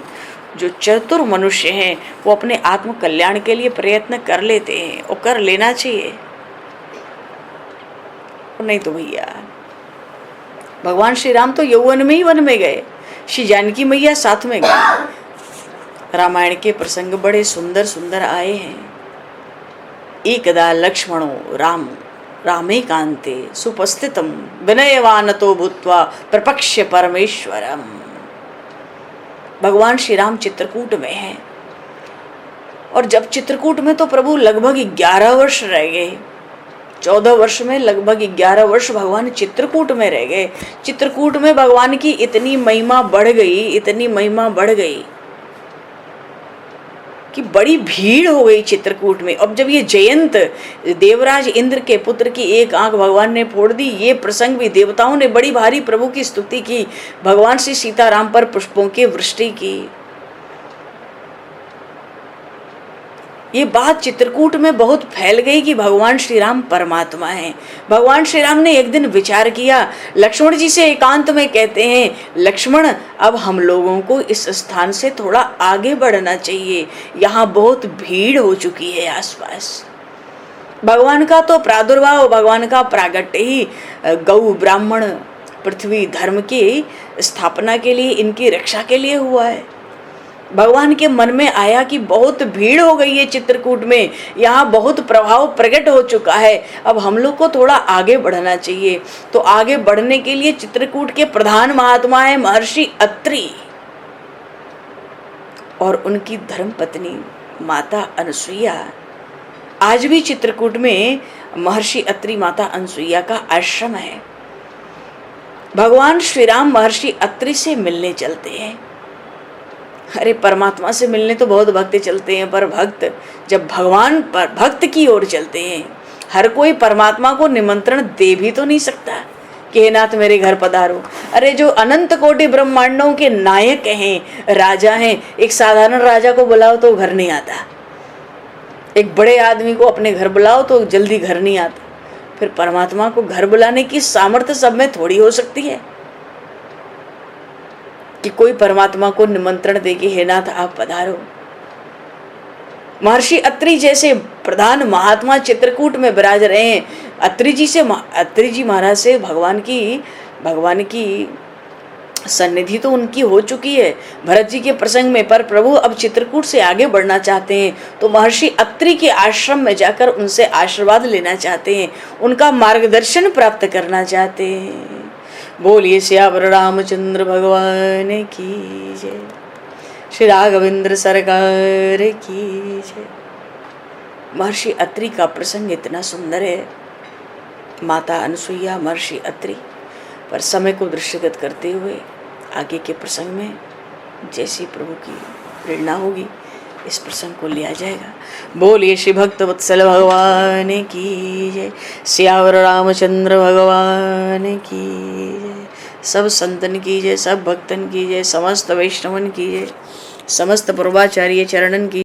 जो चतुर मनुष्य हैं वो अपने आत्म कल्याण के लिए प्रयत्न कर लेते हैं और कर लेना चाहिए। और नहीं तो भैया, भगवान श्री राम तो यौवन में ही वन में गए, श्री जानकी मैया साथ में गई। रामायण के प्रसंग बड़े सुंदर सुंदर आए हैं। एकदा लक्ष्मणो राम रामेकांते सुपस्थितम विनयवानतो भूत्वा प्रपक्ष्य परमेश्वरम। भगवान श्री राम चित्रकूट में हैं और जब चित्रकूट में तो प्रभु लगभग 11 वर्ष रह गए। 14 वर्ष में लगभग 11 वर्ष भगवान चित्रकूट में रह गए। चित्रकूट में भगवान की इतनी महिमा बढ़ गई, इतनी महिमा बढ़ गई कि बड़ी भीड़ हो गई चित्रकूट में। अब जब ये जयंत देवराज इंद्र के पुत्र की एक आंख भगवान ने फोड़ दी, ये प्रसंग भी देवताओं ने बड़ी भारी प्रभु की स्तुति की, भगवान श्री सीताराम पर पुष्पों की वृष्टि की। ये बात चित्रकूट में बहुत फैल गई कि भगवान श्री राम परमात्मा हैं। भगवान श्री राम ने एक दिन विचार किया, लक्ष्मण जी से एकांत में कहते हैं, लक्ष्मण अब हम लोगों को इस स्थान से थोड़ा आगे बढ़ना चाहिए, यहाँ बहुत भीड़ हो चुकी है आसपास। भगवान का तो प्रादुर्भाव, भगवान का प्रागट्य ही गौ ब्राह्मण पृथ्वी धर्म की स्थापना के लिए, इनकी रक्षा के लिए हुआ है। भगवान के मन में आया कि बहुत भीड़ हो गई है चित्रकूट में, यहाँ बहुत प्रभाव प्रकट हो चुका है, अब हम लोग को थोड़ा आगे बढ़ना चाहिए। तो आगे बढ़ने के लिए चित्रकूट के प्रधान महात्मा है महर्षि अत्रि और उनकी धर्मपत्नी माता अनसुईया। आज भी चित्रकूट में महर्षि अत्रि माता अनसुईया का आश्रम है। भगवान श्री राम महर्षि अत्रि से मिलने चलते हैं। अरे परमात्मा से मिलने तो बहुत भक्त चलते हैं, पर भक्त जब भगवान पर भक्त की ओर चलते हैं, हर कोई परमात्मा को निमंत्रण दे भी तो नहीं सकता कि हे नाथ मेरे घर पधारो। अरे जो अनंत कोटि ब्रह्मांडों के नायक हैं, राजा हैं, एक साधारण राजा को बुलाओ तो घर नहीं आता, एक बड़े आदमी को अपने घर बुलाओ तो जल्दी घर नहीं आता, फिर परमात्मा को घर बुलाने की सामर्थ्य सब में थोड़ी हो सकती है कि कोई परमात्मा को निमंत्रण दे कि हे नाथ आप पधारो। महर्षि अत्रि जैसे प्रधान महात्मा चित्रकूट में विराज रहे हैं। अत्रि जी महाराज से भगवान की सन्निधि तो उनकी हो चुकी है भरत जी के प्रसंग में, पर प्रभु अब चित्रकूट से आगे बढ़ना चाहते हैं तो महर्षि अत्रि के आश्रम में जाकर उनसे आशीर्वाद लेना चाहते हैं, उनका मार्गदर्शन प्राप्त करना चाहते हैं। बोलिए सियावर रामचंद्र भगवान की जय, श्री राघवेंद्र सरकार की जय। महर्षि अत्रि का प्रसंग इतना सुंदर है, माता अनसुईया महर्षि अत्रि, पर समय को दृष्टिगत करते हुए आगे के प्रसंग में जैसी प्रभु की प्रेरणा होगी इस प्रसंग को लिया जाएगा। बोलिए श्री भक्त वत्सल भगवान की जय, सियावर रामचंद्र भगवान की जय। सब संतन की जय, सब भक्तन की जय, समस्त वैष्णवन की जय, समस्त पूर्वाचार्य चरणन की